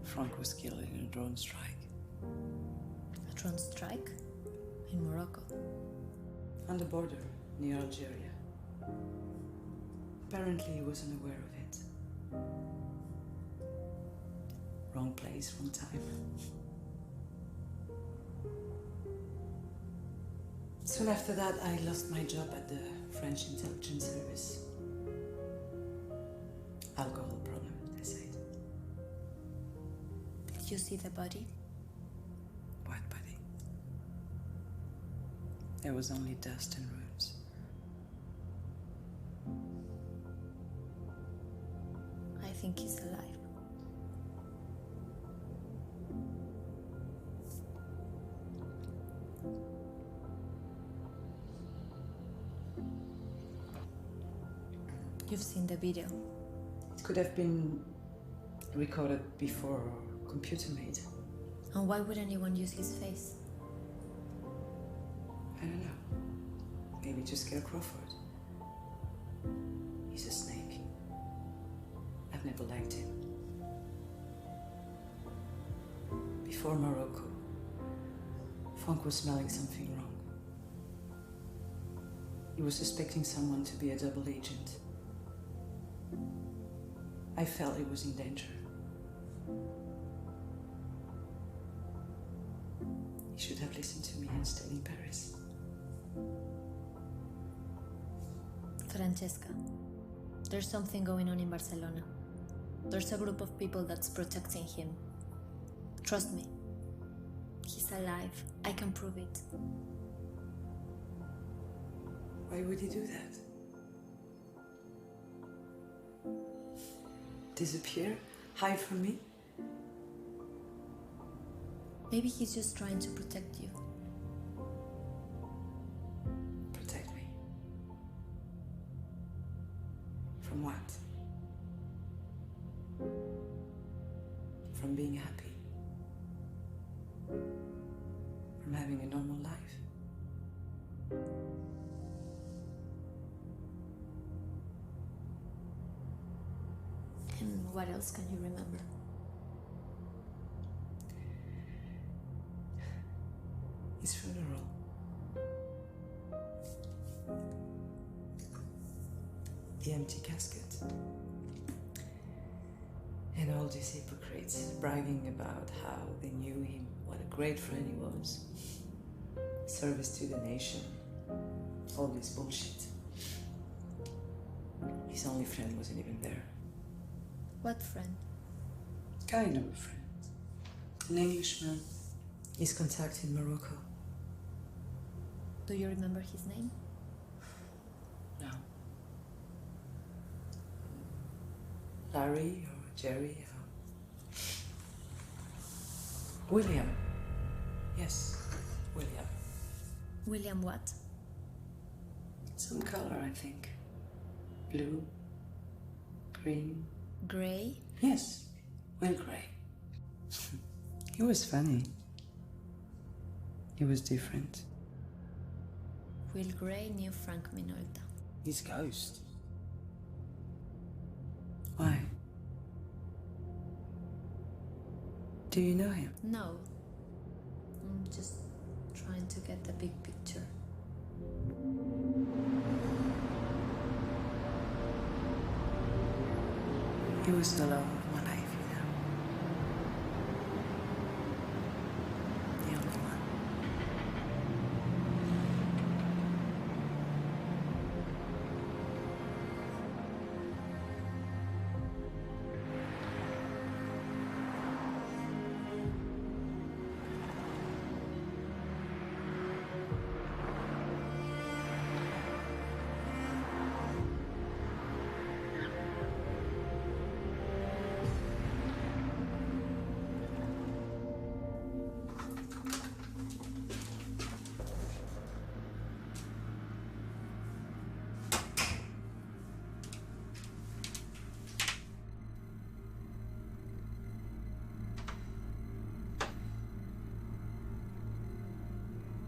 Speaker 1: Frank was killed in a drone strike.
Speaker 16: A drone strike? In Morocco?
Speaker 1: On the border, near Algeria. Apparently he wasn't aware of it. Wrong place, wrong time. Soon after that, I lost my job at the French intelligence service. Alcohol problem, they said.
Speaker 16: Did you see the body?
Speaker 1: What body? There was only dust and ruins.
Speaker 16: I think he's alive. You've seen the video.
Speaker 1: It could have been recorded before or computer made.
Speaker 16: And why would anyone use his face?
Speaker 1: I don't know. Maybe to scare Crawford. He's a snake. I've never liked him. Before Morocco, Frank was smelling something wrong. He was suspecting someone to be a double agent. I felt he was in danger. He should have listened to me and stayed in Paris.
Speaker 16: Francesca, there's something going on in Barcelona. There's a group of people that's protecting him. Trust me. He's alive. I can prove it.
Speaker 1: Why would he do that? Disappear? Hide from me?
Speaker 16: Maybe he's just trying to protect you.
Speaker 1: Protect me. From what? From being happy. I'm having a normal life.
Speaker 16: And what else can you remember?
Speaker 1: His funeral. The empty casket. And all these hypocrites bragging about how they knew him, what a great friend he was. Service to the nation. All this bullshit. His only friend wasn't even there.
Speaker 16: What friend?
Speaker 1: Kind of a friend. An Englishman. He's contacted Morocco.
Speaker 16: Do you remember his name?
Speaker 1: No. Larry or Jerry or... William. Yes, William.
Speaker 16: William what?
Speaker 1: Some color, I think. Blue. Green.
Speaker 16: Grey?
Speaker 1: Yes, Will Grey. He was funny. He was different.
Speaker 16: Will Grey knew Frank Minolta.
Speaker 11: His ghost.
Speaker 1: Why? Do you know him?
Speaker 16: No. I'm just trying to get the big picture.
Speaker 1: He was the love of my life, you know. The only one.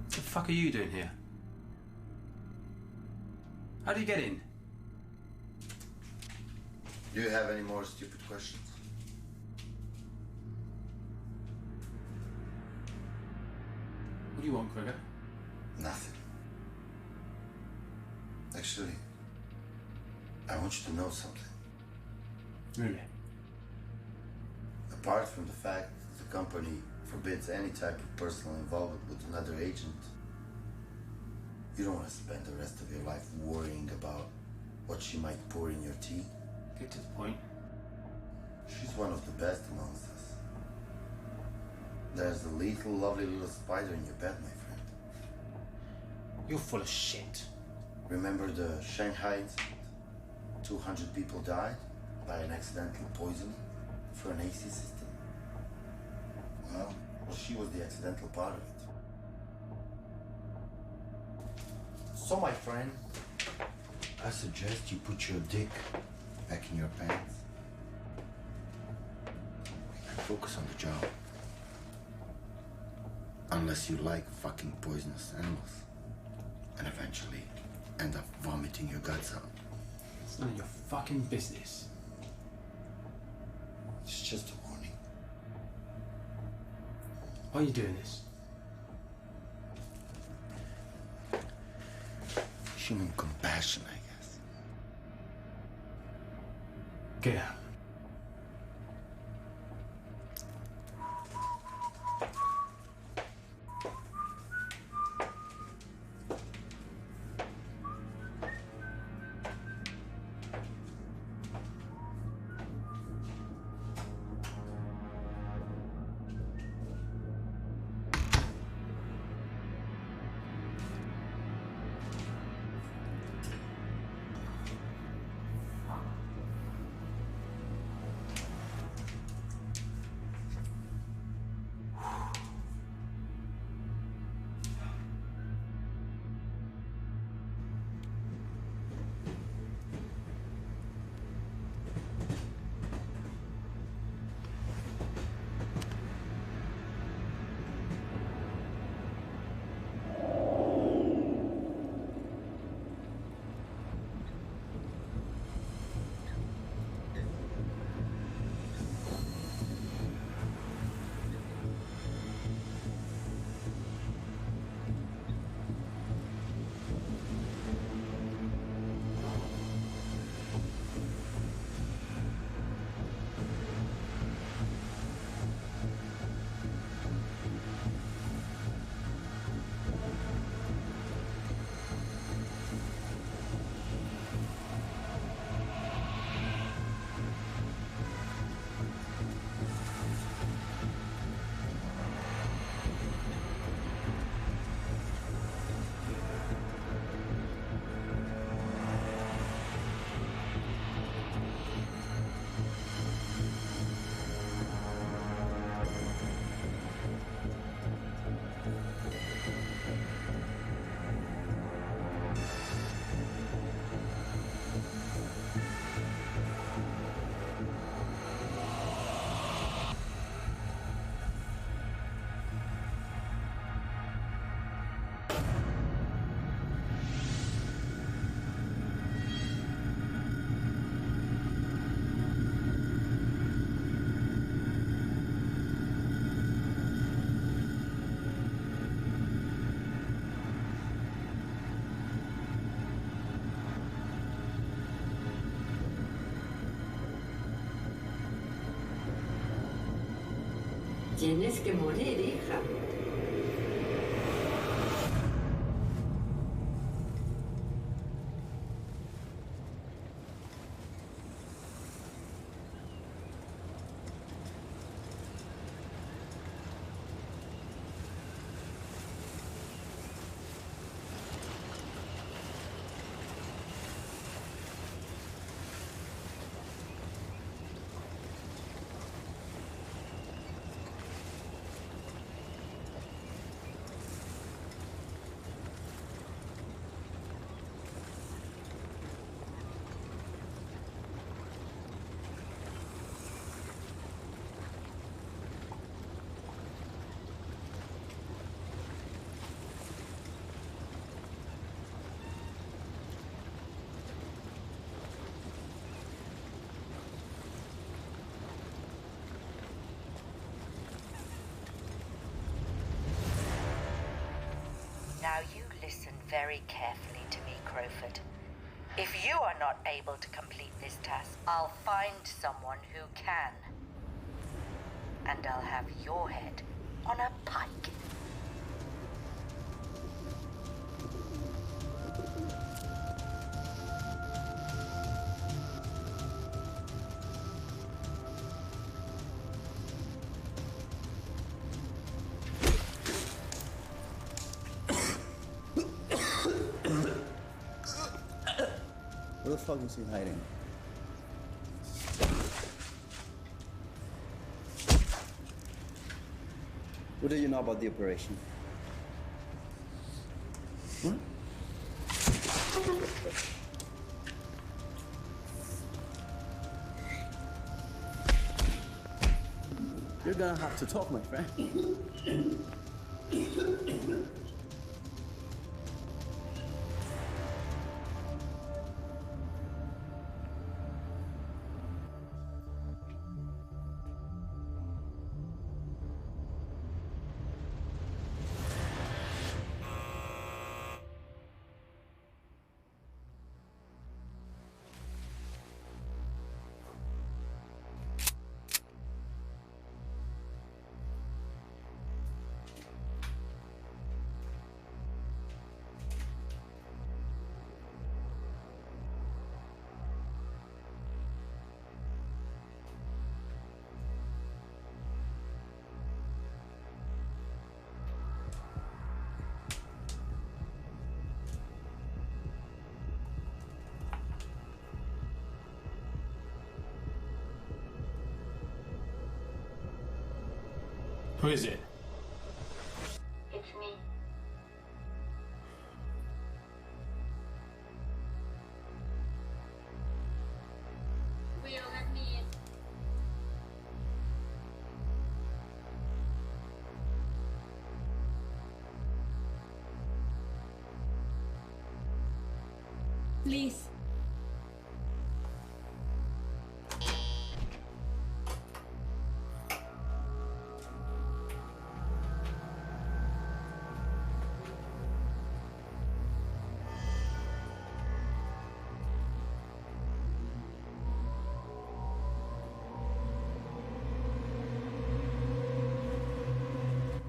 Speaker 11: What the fuck are you doing here? How did you get in?
Speaker 12: Do you have any more stupid questions?
Speaker 11: What do you want, Gregor?
Speaker 12: Nothing. Actually, I want you to know something.
Speaker 11: Really?
Speaker 12: Apart from the fact that the company forbids any type of personal involvement with another agent, you don't want to spend the rest of your life worrying about what she might pour in your tea.
Speaker 11: Get to the point.
Speaker 12: She's one of the best amongst us. There's a little, lovely little spider in your bed, my friend.
Speaker 11: You're full of shit.
Speaker 12: Remember the Shanghai incident? 200 people died by an accidental poisoning for an AC system. Well, she was the accidental part of it. So, my friend, I suggest you put your dick back in your pants and focus on the job. Unless you like fucking poisonous animals and eventually end up vomiting your guts out.
Speaker 11: It's none of your fucking business.
Speaker 12: It's just a warning.
Speaker 11: Why are you doing this?
Speaker 12: Human compassion, I guess.
Speaker 11: Get out.
Speaker 6: Tienes que morir, hija.
Speaker 3: Now you listen very carefully to me, Crowford. If you are not able to complete this task, I'll find someone who can. And I'll have your head on a pike.
Speaker 7: Where the fuck is he hiding? What do you know about the operation? Hmm? You're gonna have to talk, my friend.
Speaker 9: Who is it?
Speaker 6: It's me. Will you let me in?
Speaker 16: Please.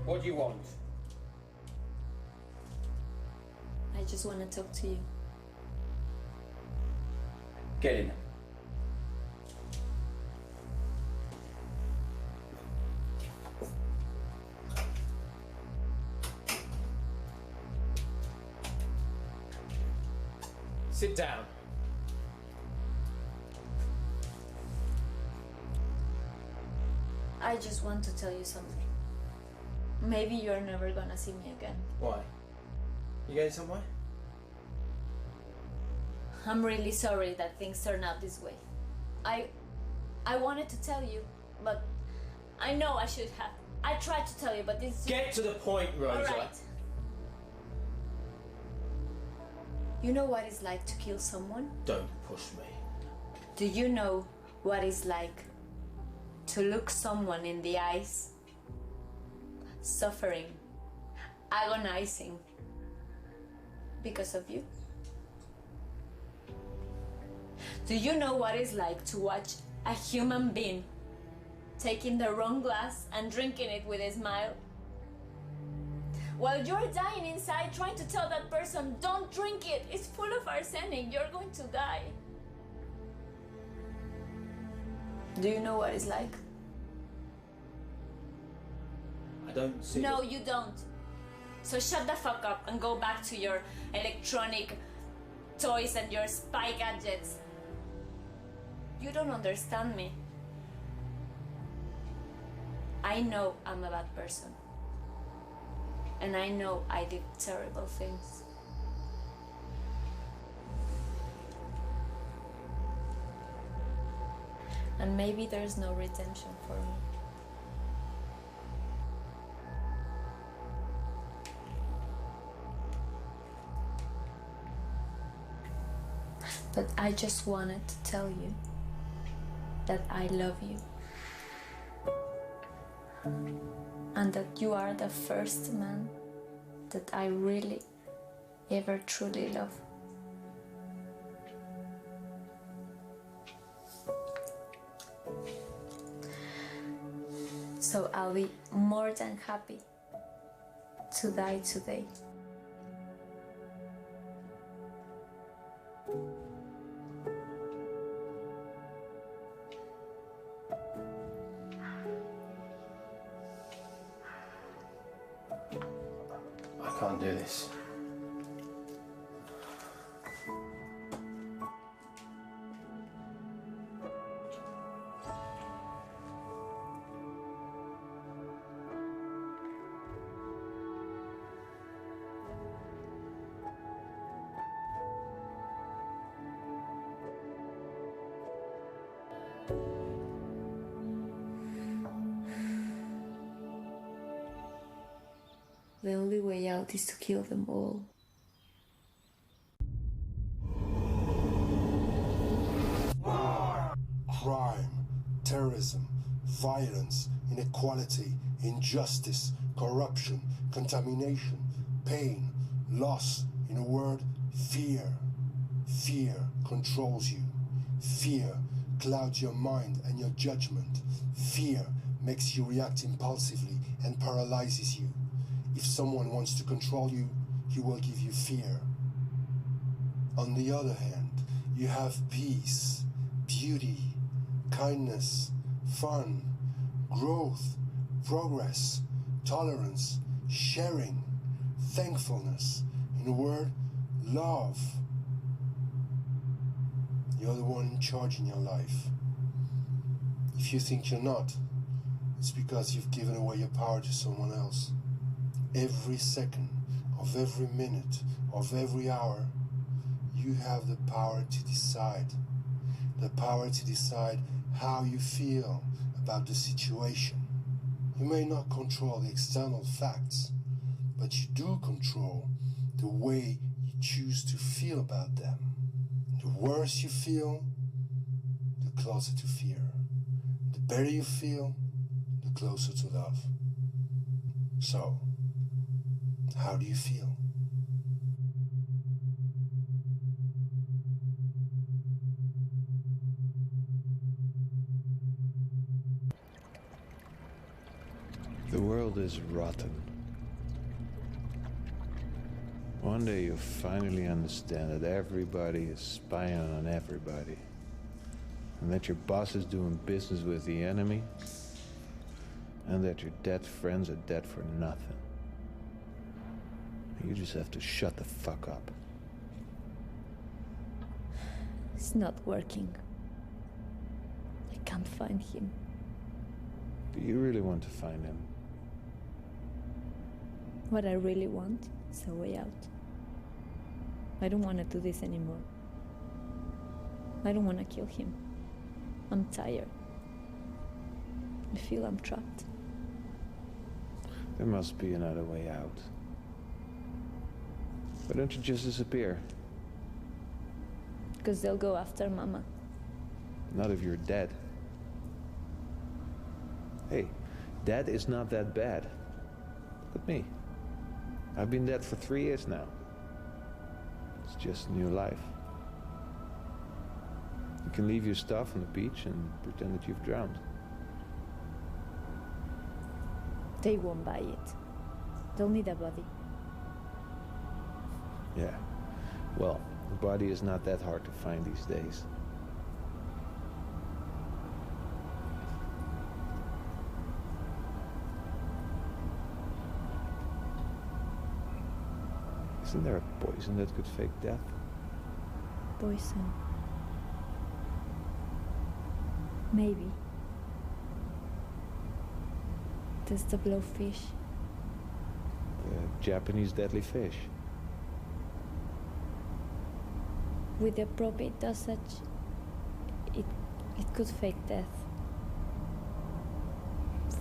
Speaker 9: What do you want?
Speaker 16: I just want to talk to you.
Speaker 9: Get in. Sit down.
Speaker 16: I just want to tell you something. Maybe you're never gonna see me again.
Speaker 9: Why? You going somewhere?
Speaker 16: I'm really sorry that things turned out this way. I wanted to tell you, but I know I should have. I tried to tell you, but it's...
Speaker 9: Get to the point, Rosa.
Speaker 16: All right. You know what it's like to kill someone?
Speaker 9: Don't push me.
Speaker 16: Do you know what it's like to look someone in the eyes, suffering, agonizing because of you? Do you know what it's like to watch a human being
Speaker 2: taking the wrong glass and drinking it with a smile. While you're dying inside, trying to tell that person, don't drink it, it's full of arsenic, you're going to die. Do you know what it's like?
Speaker 9: I don't see.
Speaker 2: No, you don't. So shut the fuck up and go back to your electronic toys and your spy gadgets. You don't understand me. I know I'm a bad person. And I know I did terrible things. And maybe there's no redemption for me. But I just wanted to tell you that I love you. And that you are the first man that I really ever truly love. So I'll be more than happy to die today.
Speaker 9: I can't do this.
Speaker 2: The only way out is to kill them all.
Speaker 5: Crime, terrorism, violence, inequality, injustice, corruption, contamination, pain, loss, in a word, fear. Fear controls you. Fear clouds your mind and your judgment. Fear makes you react impulsively and paralyzes you. If someone wants to control you, he will give you fear. On the other hand, you have peace, beauty, kindness, fun, growth, progress, tolerance, sharing, thankfulness, in a word, love. You're the one in charge in your life. If you think you're not, it's because you've given away your power to someone else. Every second of every minute of every hour, you have the power to decide. The power to decide how you feel about the situation. You may not control the external facts, but you do control the way you choose to feel about them. The worse you feel, the closer to fear. The better you feel, the closer to love. So, how do you feel?
Speaker 14: The world is rotten. One day you'll finally understand that everybody is spying on everybody, and that your boss is doing business with the enemy, and that your dead friends are dead for nothing. You just have to shut the fuck up.
Speaker 2: It's not working. I can't find him.
Speaker 14: Do you really want to find him?
Speaker 2: What I really want is a way out. I don't want to do this anymore. I don't want to kill him. I'm tired. I feel I'm trapped.
Speaker 14: There must be another way out. Why don't you just disappear?
Speaker 2: Because they'll go after Mama.
Speaker 14: Not if you're dead. Hey, dead is not that bad. Look at me. I've been dead for 3 years now. It's just new life. You can leave your stuff on the beach and pretend that you've drowned.
Speaker 2: They won't buy it. They'll need a body.
Speaker 14: Yeah. Well, the body is not that hard to find these days. Isn't there a poison that could fake death?
Speaker 2: Poison. Maybe. Does the blowfish?
Speaker 14: Japanese deadly fish.
Speaker 2: With the appropriate dosage, it could fake death.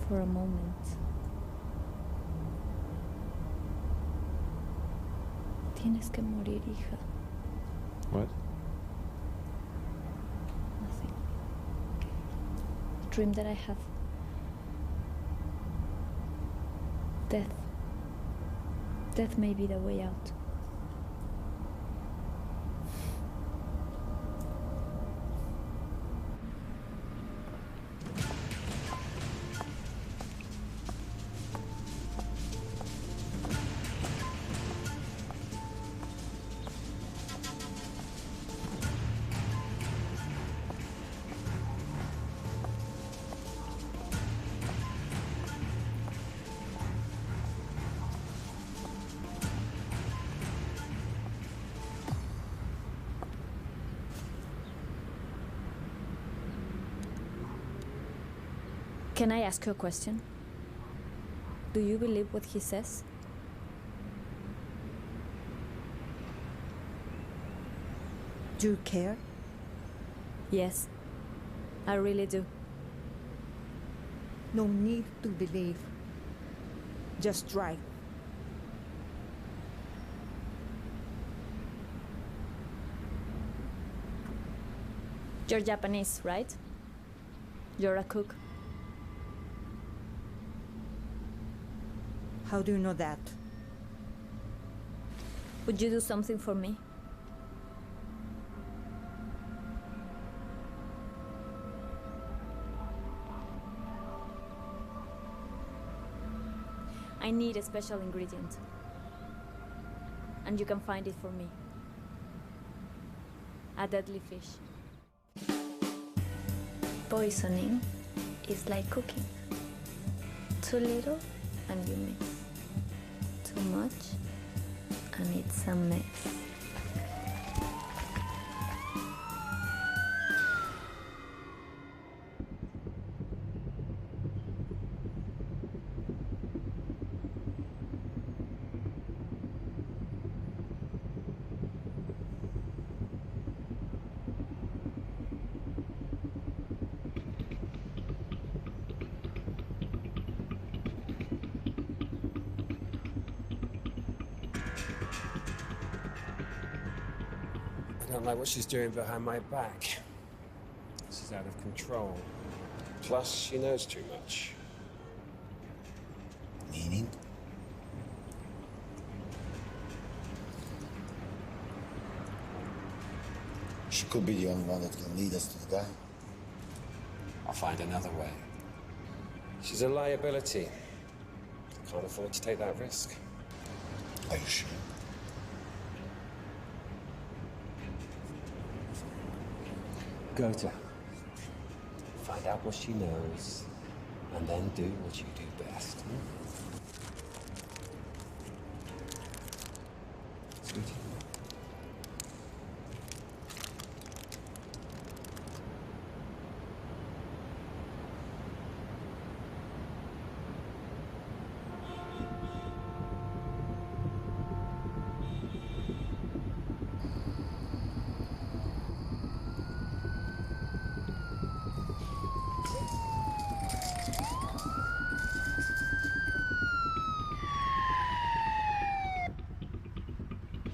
Speaker 2: For a moment. Tienes que morir, hija.
Speaker 14: What?
Speaker 2: Nothing. The dream that I have. Death. Death may be the way out. Can I ask you a question? Do you believe what he says?
Speaker 17: Do you care?
Speaker 2: Yes, I really do.
Speaker 17: No need to believe. Just try.
Speaker 2: You're Japanese, right? You're a cook.
Speaker 17: How do you know that?
Speaker 2: Would you do something for me? I need a special ingredient. And you can find it for me. A deadly fish. Poisoning is like cooking. Too little and you mix. Too much and it's a mess.
Speaker 11: I don't like what she's doing behind my back. This is out of control. Plus, she knows too much.
Speaker 12: Meaning? She could be the only one that can lead us to the guy.
Speaker 11: I'll find another way. She's a liability. Can't afford to take that risk.
Speaker 12: Are you sure?
Speaker 11: Go to her. Find out what she knows, and then do what you do best. Sweetie.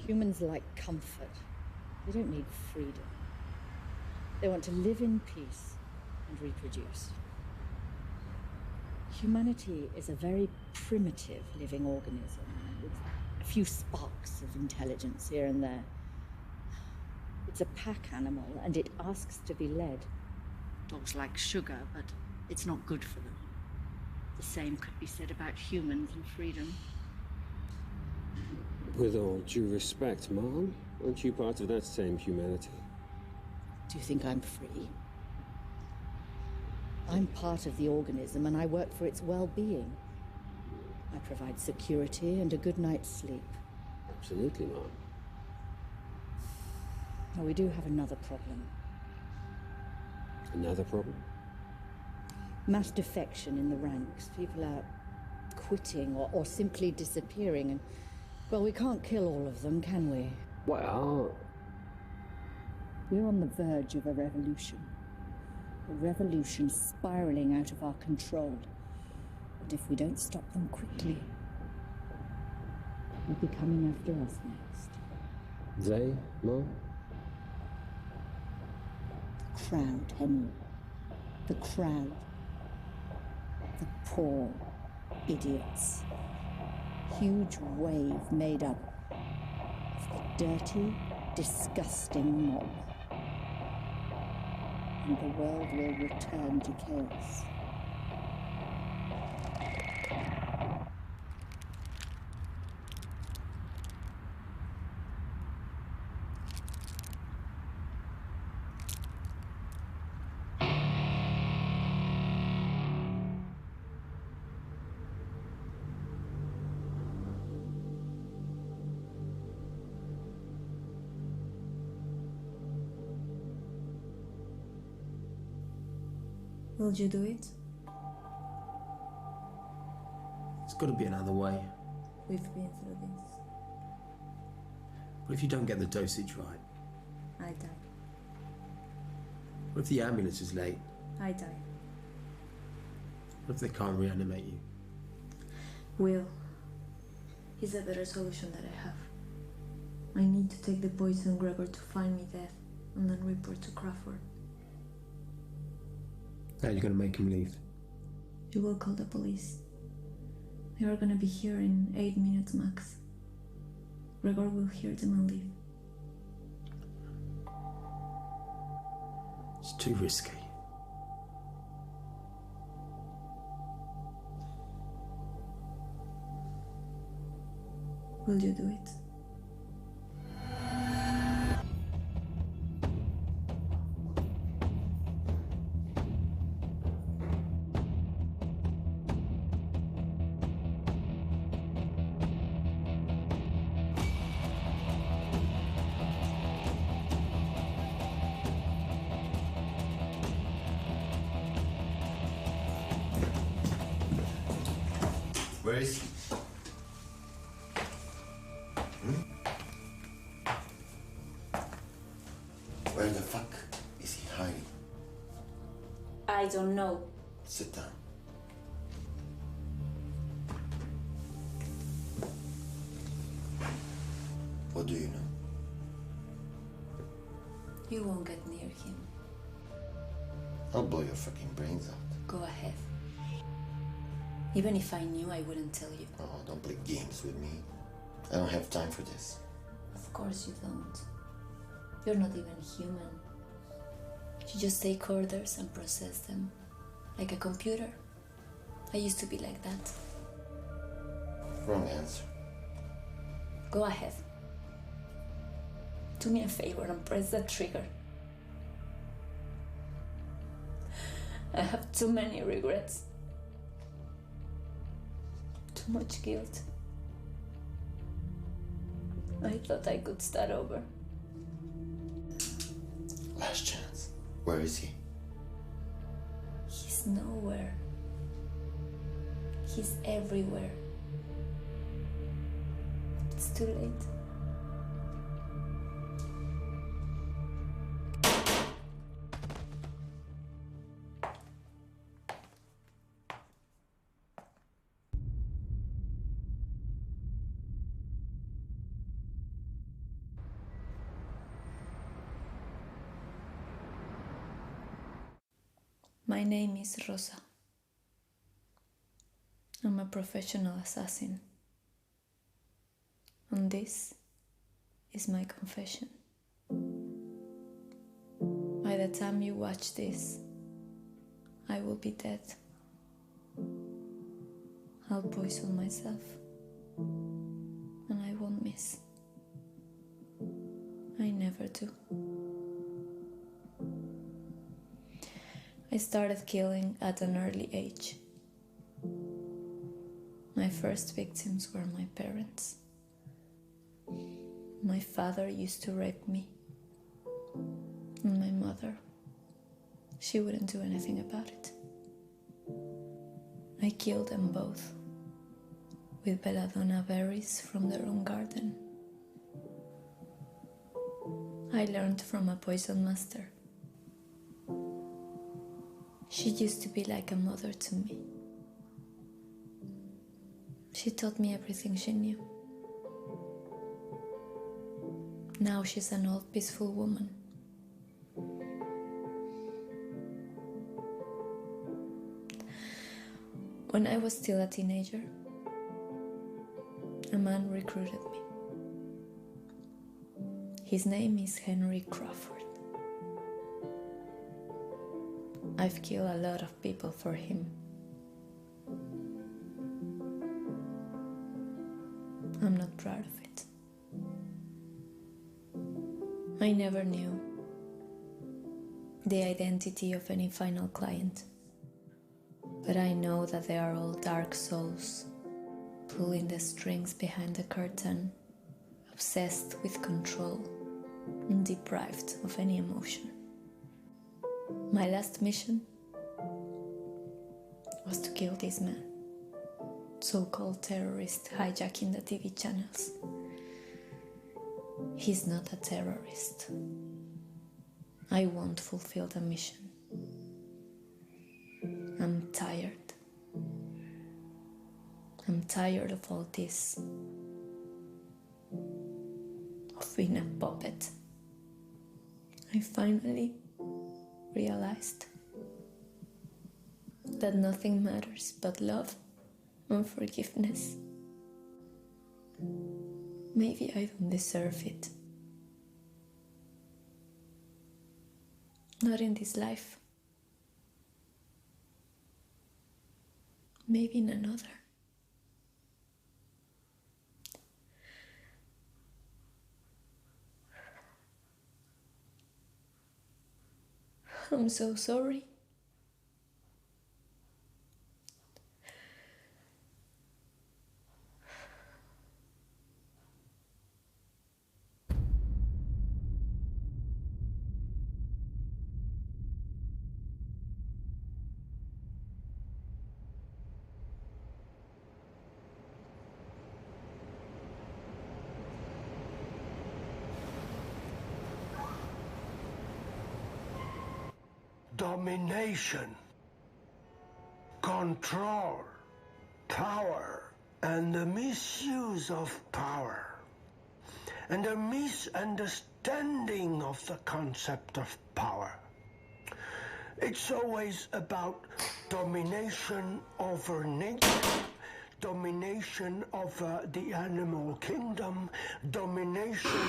Speaker 10: Humans like comfort. They don't need freedom. They want to live in peace and reproduce. Humanity is a very primitive living organism with a few sparks of intelligence here and there. It's a pack animal and it asks to be led. Dogs like sugar, but it's not good for them. The same could be said about humans and freedom.
Speaker 11: With all due respect, Mom, aren't you part of that same humanity?
Speaker 10: Do you think I'm free? I'm part of the organism and I work for its well-being. I provide security and a good night's sleep.
Speaker 11: Absolutely, Mom.
Speaker 10: Now, we do have another problem.
Speaker 11: Another problem?
Speaker 10: Mass defection in the ranks. People are quitting or simply disappearing. And, well, we can't kill all of them, can we?
Speaker 11: Well...
Speaker 10: We're on the verge of a revolution. A revolution spiraling out of our control. And if we don't stop them quickly, they'll be coming after us next.
Speaker 11: They, Mom?
Speaker 10: Crowd, Henry. The crowd. The poor idiots. Huge wave made up of the dirty, disgusting mob. And the world will return to chaos.
Speaker 16: Will you do it?
Speaker 13: There's got to be another way.
Speaker 16: We've been through this.
Speaker 13: What if you don't get the dosage right?
Speaker 16: I die.
Speaker 13: What if the ambulance is late?
Speaker 16: I die.
Speaker 13: What if they can't reanimate you?
Speaker 16: Will is a better solution that I have. I need to take the poison Gregor to find me dead and then report to Crawford.
Speaker 13: How are you going to make him leave?
Speaker 16: You will call the police. They are gonna be here in 8 minutes max. Gregor will hear them and leave.
Speaker 13: It's too risky.
Speaker 16: Will you do it?
Speaker 12: Where is he? Where the fuck is he hiding?
Speaker 16: I don't know.
Speaker 12: Sit down. What do you know?
Speaker 16: You won't get near him.
Speaker 12: I'll blow your fucking brains out.
Speaker 16: Go ahead. Even if I knew, I wouldn't tell you.
Speaker 12: Oh, don't play games with me. I don't have time for this.
Speaker 16: Of course you don't. You're not even human. You just take orders and process them. Like a computer. I used to be like that.
Speaker 12: Wrong answer.
Speaker 16: Go ahead. Do me a favor and press that trigger. I have too many regrets. Too much guilt. I thought I could start over.
Speaker 12: Last chance. Where is he?
Speaker 16: He's nowhere. He's everywhere. It's too late. My name is Rosa. I'm a professional assassin. And this is my confession. By the time you watch this, I will be dead. I'll poison myself. And I won't miss. I never do. I started killing at an early age. My first victims were my parents. My father used to rape me. And my mother, she wouldn't do anything about it. I killed them both with belladonna berries from their own garden. I learned from a poison master. She used to be like a mother to me. She taught me everything she knew. Now she's an old, peaceful woman. When I was still a teenager, a man recruited me. His name is Henry Crawford. I've killed a lot of people for him. I'm not proud of it. I never knew the identity of any final client, but I know that they are all dark souls, pulling the strings behind the curtain, obsessed with control and deprived of any emotion. My last mission was to kill this man, so-called terrorist hijacking the TV channels. He's not a terrorist. I won't fulfill the mission. I'm tired. I'm tired of all this. Of being a puppet. I finally realized that nothing matters but love and forgiveness. Maybe I don't deserve it. Not in this life. Maybe in another. I'm so sorry.
Speaker 5: Domination, control, power, and the misuse of power, and a misunderstanding of the concept of power. It's always about domination over nature, domination over the animal kingdom, domination